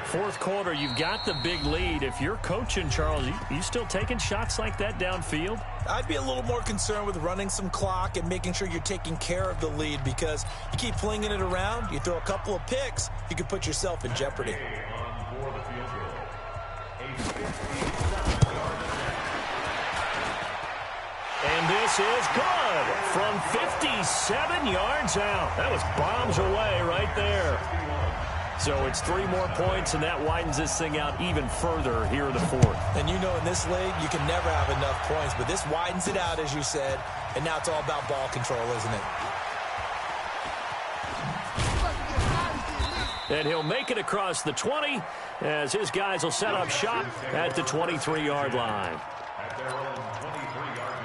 Fourth quarter, you've got the big lead. If you're coaching, Charles, you still taking shots like that downfield? I'd be a little more concerned with running some clock and making sure you're taking care of the lead, because you keep flinging it around, you throw a couple of picks, you could put yourself in jeopardy. And this is good from 57 yards out. That was bombs away right there. So it's 3 more points, and that widens this thing out even further here in the 4th. And you know, in this league, you can never have enough points, but this widens it out, as you said, and now it's all about ball control, isn't it? And he'll make it across the 20 as his guys will set up shop at the 23-yard line. At their own 23-yard line.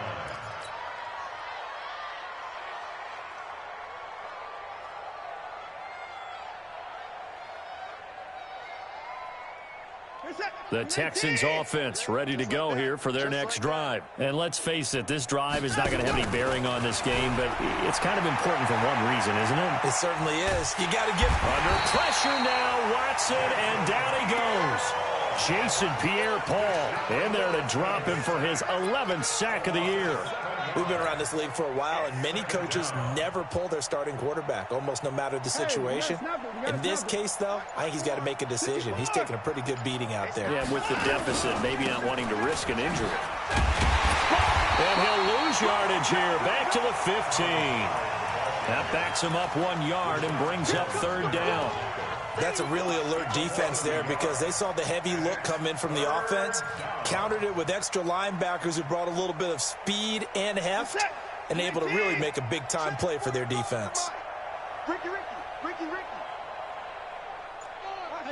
The Texans offense ready to go here for their next drive. And let's face it, this drive is not going to have any bearing on this game, but it's kind of important for one reason, isn't it? It certainly is. You got to get under pressure now, Watson, and down he goes. Jason Pierre-Paul in there to drop him for his 11th sack of the year. We've been around this league for a while, and many coaches never pull their starting quarterback, almost no matter the situation. In this case, though, I think he's got to make a decision. He's taking a pretty good beating out there. Yeah, with the deficit, maybe not wanting to risk an injury. And he'll lose yardage here, back to the 15. That backs him up 1 yard and brings up 3rd down. That's a really alert defense there, because they saw the heavy look come in from the offense, countered it with extra linebackers who brought a little bit of speed and heft, and able to really make a big-time play for their defense. Ricky.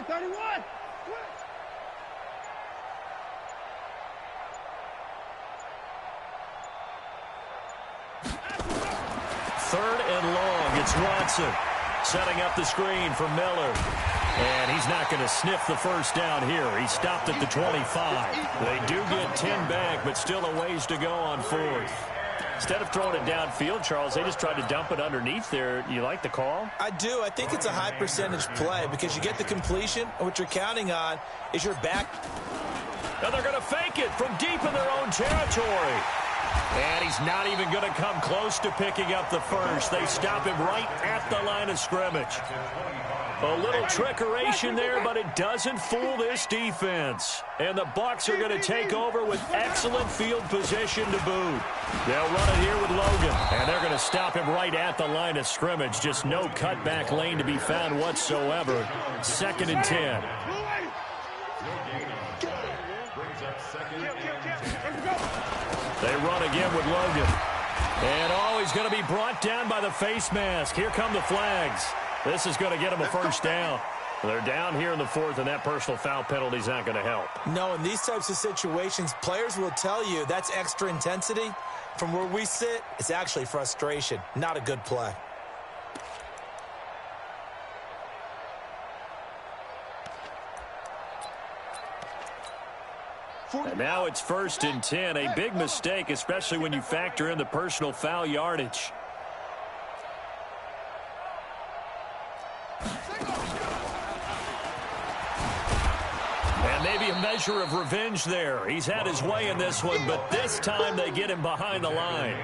31. 3rd and long. It's Watson setting up the screen for Miller. And he's not going to sniff the first down here. He stopped at the 25. They do get 10 back, but still a ways to go on 4th. Instead of throwing it downfield, Charles, they just tried to dump it underneath there. You like the call? I do. I think it's a high percentage play, because you get the completion, and what you're counting on is your back. Now they're going to fake it from deep in their own territory. And he's not even going to come close to picking up the first. They stop him right at the line of scrimmage. A little trickeration there, but it doesn't fool this defense. And the Bucs are going to take over with excellent field position to boot. They'll run it here with Logan, and they're going to stop him right at the line of scrimmage. Just no cutback lane to be found whatsoever. 2nd and 10. They run again with Logan. And he's going to be brought down by the face mask. Here come the flags. This is going to get him a first down. They're down here in the 4th, and that personal foul penalty is not going to help. No, in these types of situations, players will tell you that's extra intensity. From where we sit, it's actually frustration, not a good play. And now it's 1st and 10. A big mistake, especially when you factor in the personal foul yardage. And maybe a measure of revenge there. He's had his way in this one, but this time they get him behind the line.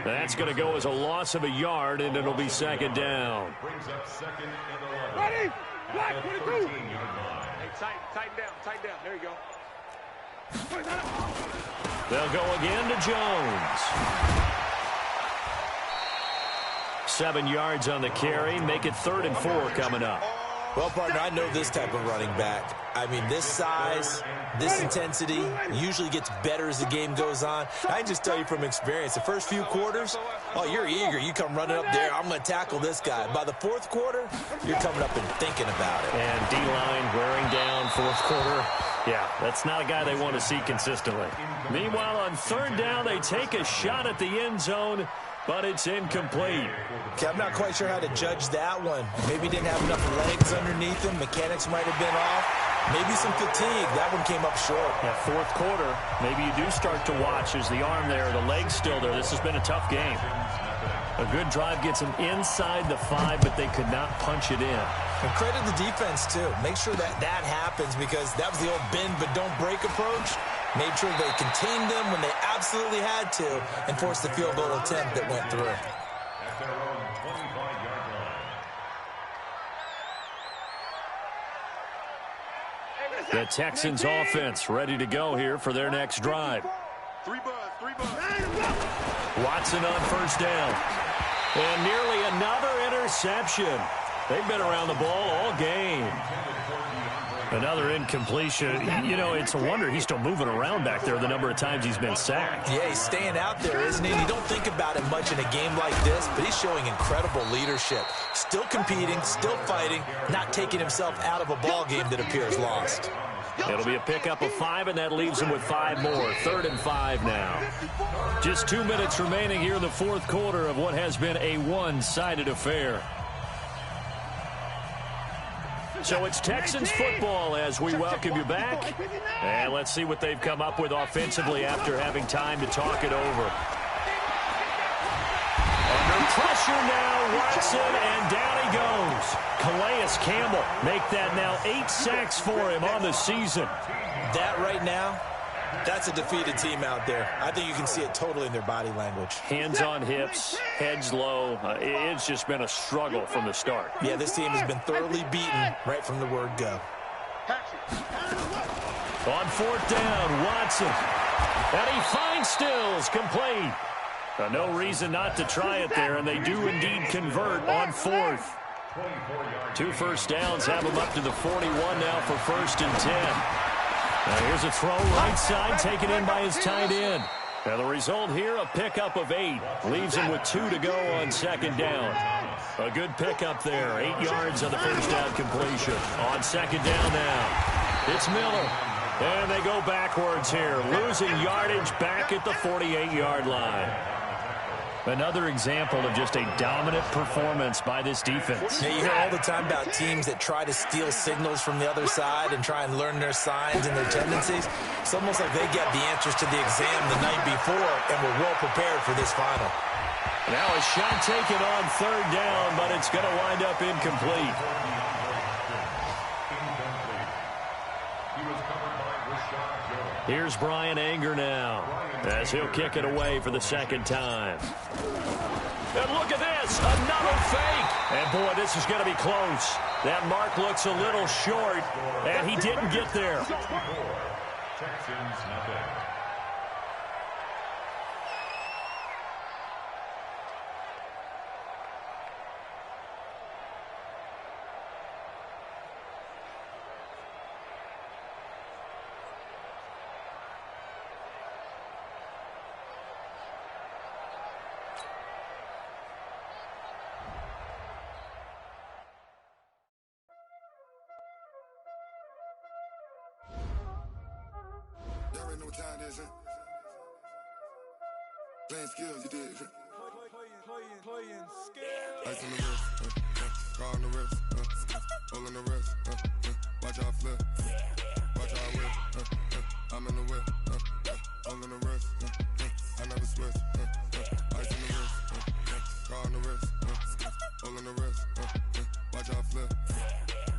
That's going to go as a loss of a yard, and it'll be 2nd down. Brings up 2nd and 11. Ready? Black, what it do? Hey, tighten down. There you go. They'll go again to Jones. 7 yards on the carry. Make it 3rd and 4 coming up. Well, partner, I know this type of running back. I mean, this size, this intensity usually gets better as the game goes on. I can just tell you from experience, the first few quarters, oh, you're eager. You come running up there, I'm going to tackle this guy. By the 4th quarter, you're coming up and thinking about it. And D-line wearing down 4th quarter. Yeah, that's not a guy they want to see consistently. Meanwhile, on 3rd down, they take a shot at the end zone, but it's incomplete. Okay, I'm not quite sure how to judge that one. Maybe didn't have enough legs underneath him. Mechanics might have been off. Maybe some fatigue. That one came up short. At 4th quarter, maybe you do start to watch as the arm there, the leg's still there. This has been a tough game. A good drive gets them inside the 5, but they could not punch it in. And credit the defense, too. Make sure that happens, because that was the old bend but don't break approach. Made sure they contained them when they absolutely had to and forced the field goal attempt that went through. At their own 25-yard line. The Texans offense ready to go here for their next drive. 3 buzz. Watson on 1st down. And nearly another interception. They've been around the ball all game. Another incompletion. You know, it's a wonder he's still moving around back there the number of times he's been sacked. Yeah, he's staying out there, isn't he? You don't think about it much in a game like this, but he's showing incredible leadership. Still competing, still fighting, not taking himself out of a ball game that appears lost. It'll be a pickup of 5, and that leaves him with 5 more. 3rd and 5 now. Just 2 minutes remaining here in the 4th quarter of what has been a one-sided affair. So it's Texans football as we welcome you back. And let's see what they've come up with offensively after having time to talk it over. Under pressure now, Watson, and down he goes. Calais Campbell make that now 8 sacks for him on the season. That right now, that's a defeated team out there. I think you can see it totally in their body language. Hands on hips, heads low. It's just been a struggle from the start. Yeah, this team has been thoroughly beaten right from the word go. On 4th down, Watson. And he finds Stills, complete. No reason not to try it there, and they do indeed convert on 4th. 2 first downs have them up to the 41 now for 1st and 10. Now here's a throw right side, taken in by his tight end. Now the result here, a pickup of 8. Leaves him with 2 to go on 2nd down. A good pickup there. 8 yards on the first down completion. On 2nd down now, it's Miller. And they go backwards here, losing yardage back at the 48-yard line. Another example of just a dominant performance by this defense. Yeah, you hear all the time about teams that try to steal signals from the other side and try and learn their signs and their tendencies. It's almost like they got the answers to the exam the night before and were well prepared for this final. Now a shot taken on 3rd down, but it's going to wind up incomplete. Here's Brian Anger now, as he'll kick it away for the 2nd time. And look at this, another fake. And boy, this is going to be close. That mark looks a little short, and he didn't get there. Texans nothing. Y'all already know what time it is, huh? Playing skills, you did, huh? Playing skills. Ice on the wrist, car on the wrist, hole on the wrist, watch out flip, watch out whip, I'm in the whip, all in the wrist, I never switch, ice in the wrist, car on the wrist, all in the wrist, watch how I flip,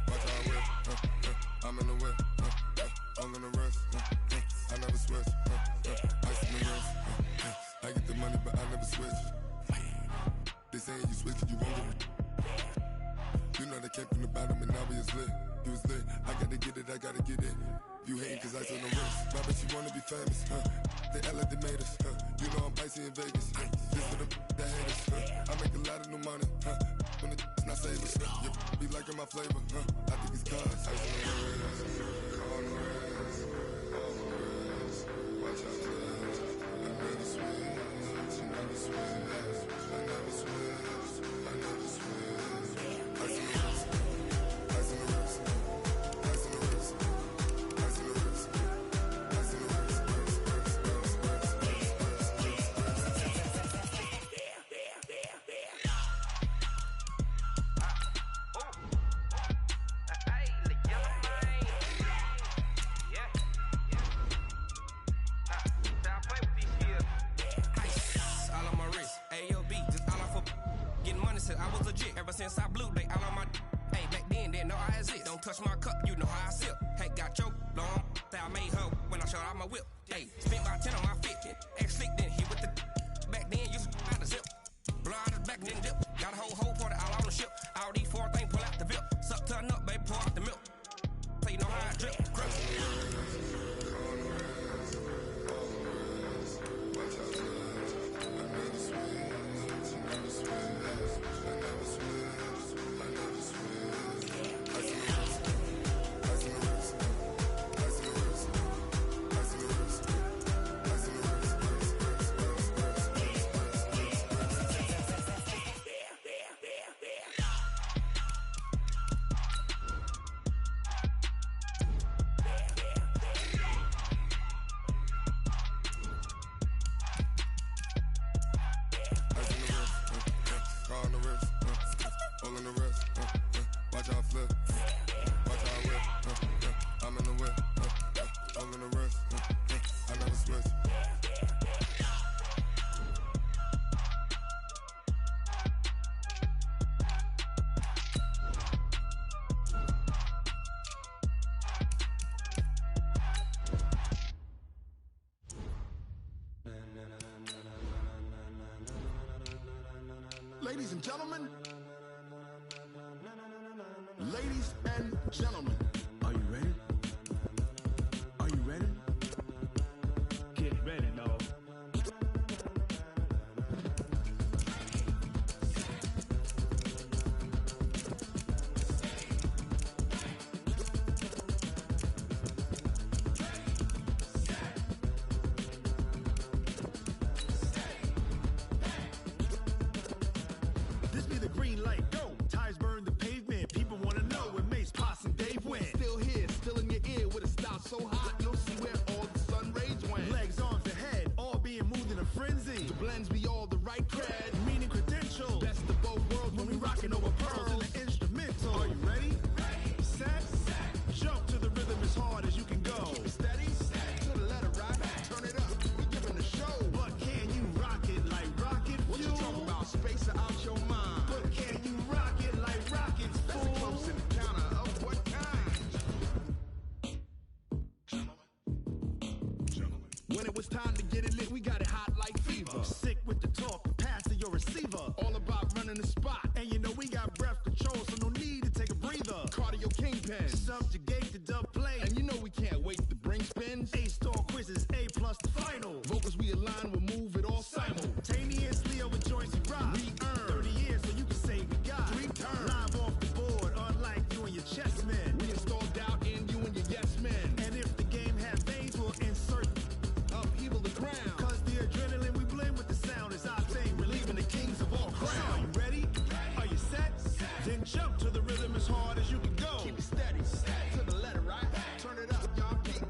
watch how I whip, I'm in the whip, all in the wrist, I never switch, ice in the wrist, I get the money but I never switch. They saying you switch and you won't get it. You know they came from the bottom and now we is lit. You was lit, I gotta get it, I gotta get it. You hating cause ice on the wrist. My bitch, you wanna be famous, They act like they made us, You know I'm icy in Vegas, This for the that hate us, I make a lot of new money, When it's not savers, You be liking my flavor, I think it's cause ice on the wrist, on the wrist, on the wrist. Watch out, cuz I never switch, I never switch, I never switch, I never switch. Ice on the wrist, ice on the wrist, ice on the wrist. Ever since I blew, they all on my hey, back then, didn't know I exist. Don't touch my cup, you know how I sip. Hey, got your long, that I made her when I showed out my whip. Hey, spent about 10 on my 50. Ex-slick, then hit with the back then, used to out the zip. Blow out his back, then dip. Got a whole party all on the ship. All these 4 things, pull out the VIP. Suck, turn up, baby, pour out the milk. So you know how I drip. Crush. Ladies and gentlemen, ladies and gentlemen, are you ready? Are you ready? Get ready, dog. This be the green light, go. Ties burn the pavement. People wanna know where Mace, Poss, and Dave went. Still here, still in your ear with a style so hot, you'll see where all the sun rays went. Legs, arms, ahead, all being moved in a frenzy. The blends be all the right cred, meaning credentials. Best of both worlds when we rockin' over pearls in the instrumental. Are you ready? Set, jump to the rhythm as hard as you can go. Keep it steady, to the letter right. Turn it up, we giving the show. But can you rock it like rocket fuel? What you talking about? Space out your mind. But can you rock it like rockets, fool? That's a close encounter of what kind? When it was time to get it lit, we got it hot like fever. Sick with the talk, pass to your receiver. All about running the spot. And you know we got breath control, so no need to take a breather. Cardio kingpin, subjugate the dub play. And you know we can't wait to bring spins. A-star quizzes, A+ the final. Vocals we align, we'll move it all simultaneously over joints we rock. We earn 30 years so you can say we got 3 turns. Live off the board, unlike you and your chess men. We install doubt in you and your yes men. And if the game had veins, we'll insert upheaval the crown. Cause the adrenaline we blend with the sound is our thing, relieving the kings of all crowns. So are you ready? Are you set? Then jump to the rhythm as hard as you can go. Keep it steady, to the letter right. Turn it up, y'all keep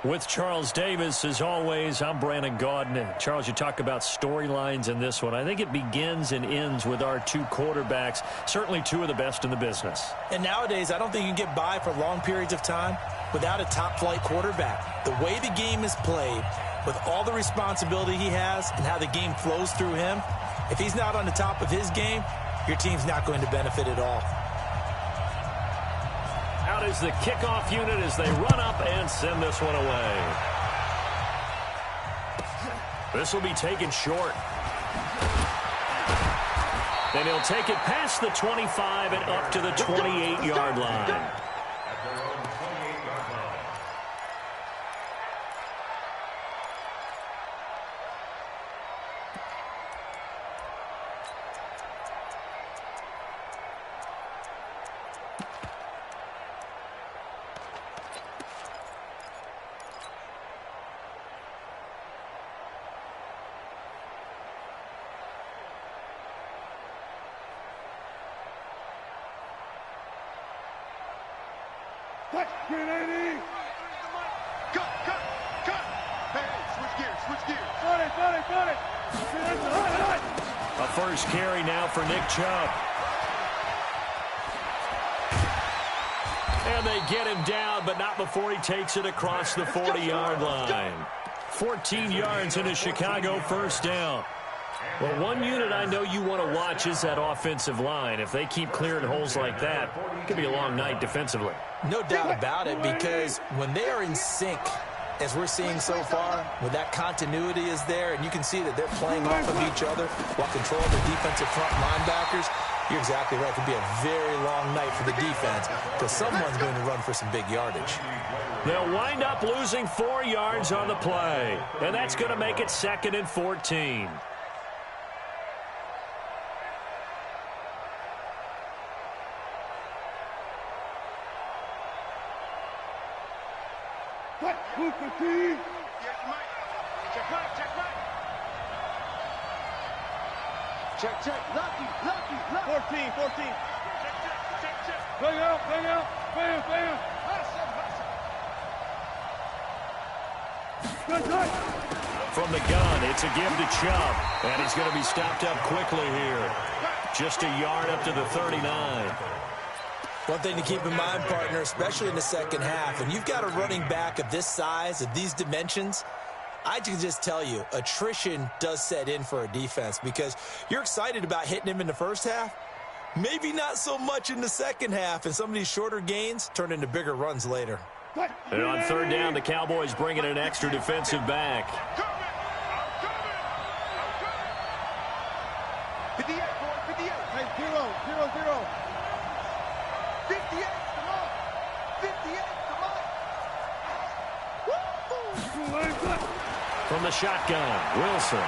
With Charles Davis, as always, I'm Brandon Gaudin. Charles, you talk about storylines in this one. I think it begins and ends with our two quarterbacks, certainly two of the best in the business. And nowadays, I don't think you can get by for long periods of time without a top-flight quarterback. The way the game is played, with all the responsibility he has and how the game flows through him, if he's not on the top of his game, your team's not going to benefit at all. Out is the kickoff unit as they run up and send this one away. This will be taken short. Then he'll take it past the 25 and up to the 28-yard line. Cut, Grenade! Cut! Hey, switch gears. Got it! A first carry now for Nick Chubb. And they get him down, but not before he takes it across the 40-yard line. 14 yards in a Chicago first down. Well, one unit I know you want to watch is that offensive line. If they keep clearing holes like that, it could be a long night defensively. No doubt about it, because when they are in sync, as we're seeing so far, when that continuity is there, and you can see that they're playing off of each other while controlling the defensive front linebackers, you're exactly right. It could be a very long night for the defense because someone's going to run for some big yardage. They'll wind up losing 4 yards on the play, and that's going to make it 2nd and 14. Cut, move the team! Check right. Check. Lucky. 14. Bang out. Bam. Good. From the gun, it's a give to Chubb, and he's going to be stopped up quickly here. Just a yard up to the 39. One thing to keep in mind, partner, especially in the second half, when you've got a running back of this size, of these dimensions, I can just tell you, attrition does set in for a defense because you're excited about hitting him in the first half, maybe not so much in the second half, and some of these shorter gains turn into bigger runs later. And on third down, the Cowboys bring in an extra defensive back. 58, boy, 58. Hey, 0. 58, come on. 58, come on. From the shotgun, Wilson.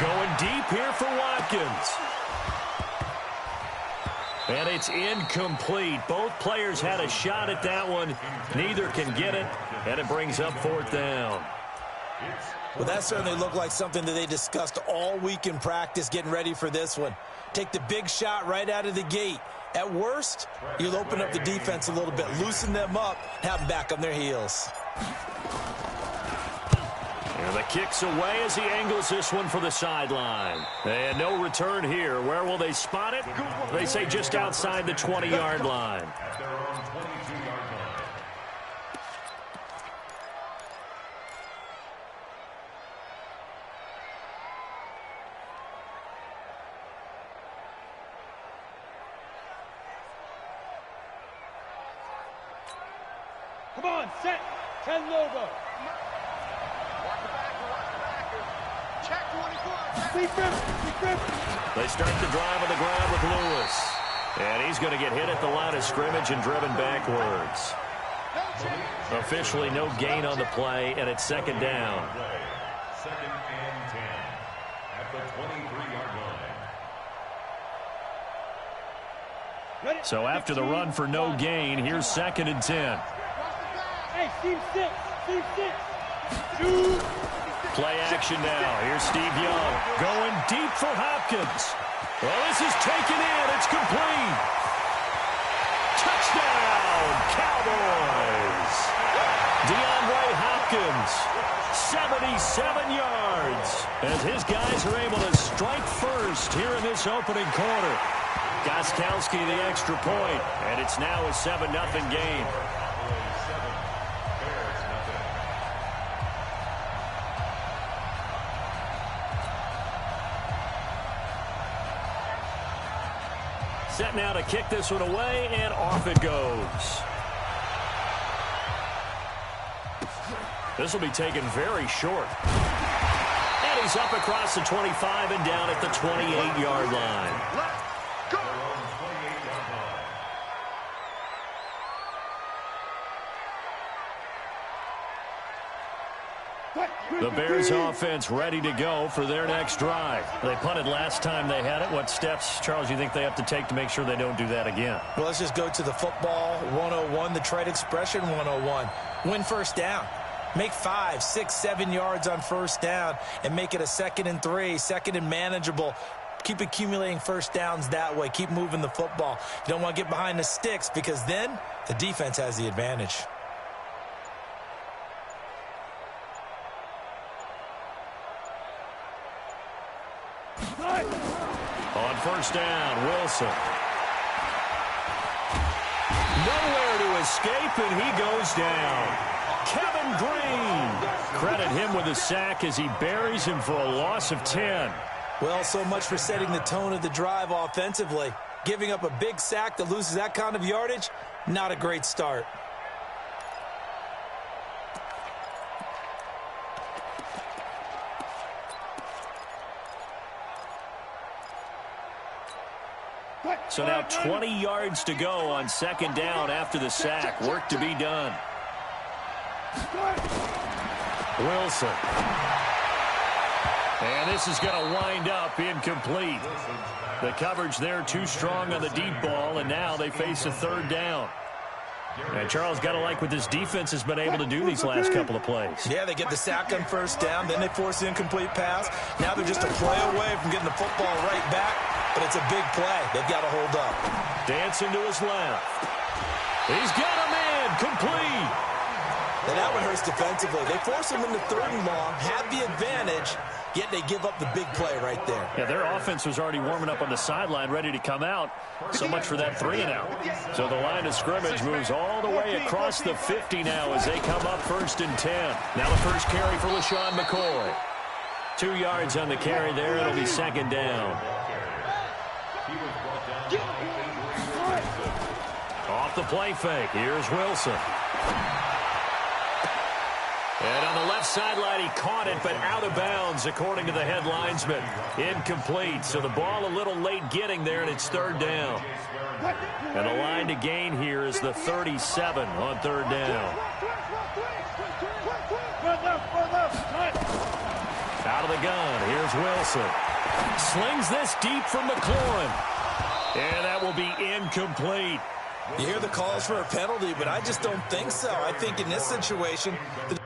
Going deep here for Watkins. And it's incomplete. Both players had a shot at that one. Neither can get it, and it brings up 4th down. Well, that certainly looked like something that they discussed all week in practice getting ready for this one. Take the big shot right out of the gate. At worst, you'll open up the defense a little bit, loosen them up, have them back on their heels. And the kick's away as he angles this one for the sideline. And no return here. Where will they spot it? They say just outside the 20-yard line. At their own 22-yard line. Come on, set. 10 logo. Check 24. They start the drive on the ground with Lewis. And he's going to get hit at the line of scrimmage and driven backwards. Officially no gain on the play, and it's 2nd down. 2nd and 10 at the 23-yard line. So after the run for no gain, here's 2nd and 10. Hey, Steve 6. Play action now. Here's Steve Young going deep for Hopkins. Well, this is taken in. It's complete. Touchdown, Cowboys. DeAndre Hopkins, 77 yards, as his guys are able to strike first here in this opening quarter. Gostkowski the extra point, and it's now a 7-0 game. Set now to kick this one away, and off it goes. This will be taken very short. And he's up across the 25 and down at the 28-yard line. The Bears offense ready to go for their next drive. They punted last time they had it. What steps, Charles, do you think they have to take to make sure they don't do that again? Well, let's just go to the football 101, the trade expression 101. Win first down. Make 5, 6, 7 yards on first down and make it a 2nd and 3, 2nd and manageable. Keep accumulating first downs that way. Keep moving the football. You don't want to get behind the sticks because then the defense has the advantage. On first down, Wilson. Nowhere to escape, and he goes down. Kevin Green. Credit him with a sack as he buries him for a loss of 10. Well, so much for setting the tone of the drive offensively. Giving up a big sack that loses that kind of yardage, not a great start. So now 20 yards to go on 2nd down after the sack. Work to be done. Wilson. And this is going to wind up incomplete. The coverage there too strong on the deep ball, and now they face a 3rd down. And Charles, got to like what this defense has been able to do these last couple of plays. Yeah, they get the sack on first down, then they force the incomplete pass. Now they're just a play away from getting the football right back, but it's a big play. They've got to hold up. Dancing to his left. He's got a man, complete. And that one hurts defensively. They force him into 3rd and long, have the advantage, yet they give up the big play right there. Yeah, their offense was already warming up on the sideline, ready to come out. So much for that 3-and-out. So the line of scrimmage moves all the way across the 50 now as they come up 1st and 10. Now the first carry for LaShawn McCoy. 2 yards on the carry there. It'll be 2nd down. Off the play fake. Here's Wilson. And on the left sideline, he caught it, but out of bounds, according to the head linesman. Incomplete, so the ball a little late getting there, and it's 3rd down. And the line to gain here is the 37 on 3rd down. Out of the gun, here's Wilson. Slings this deep for McLaurin. And that will be incomplete. You hear the calls for a penalty, but I just don't think so. I think in this situation, the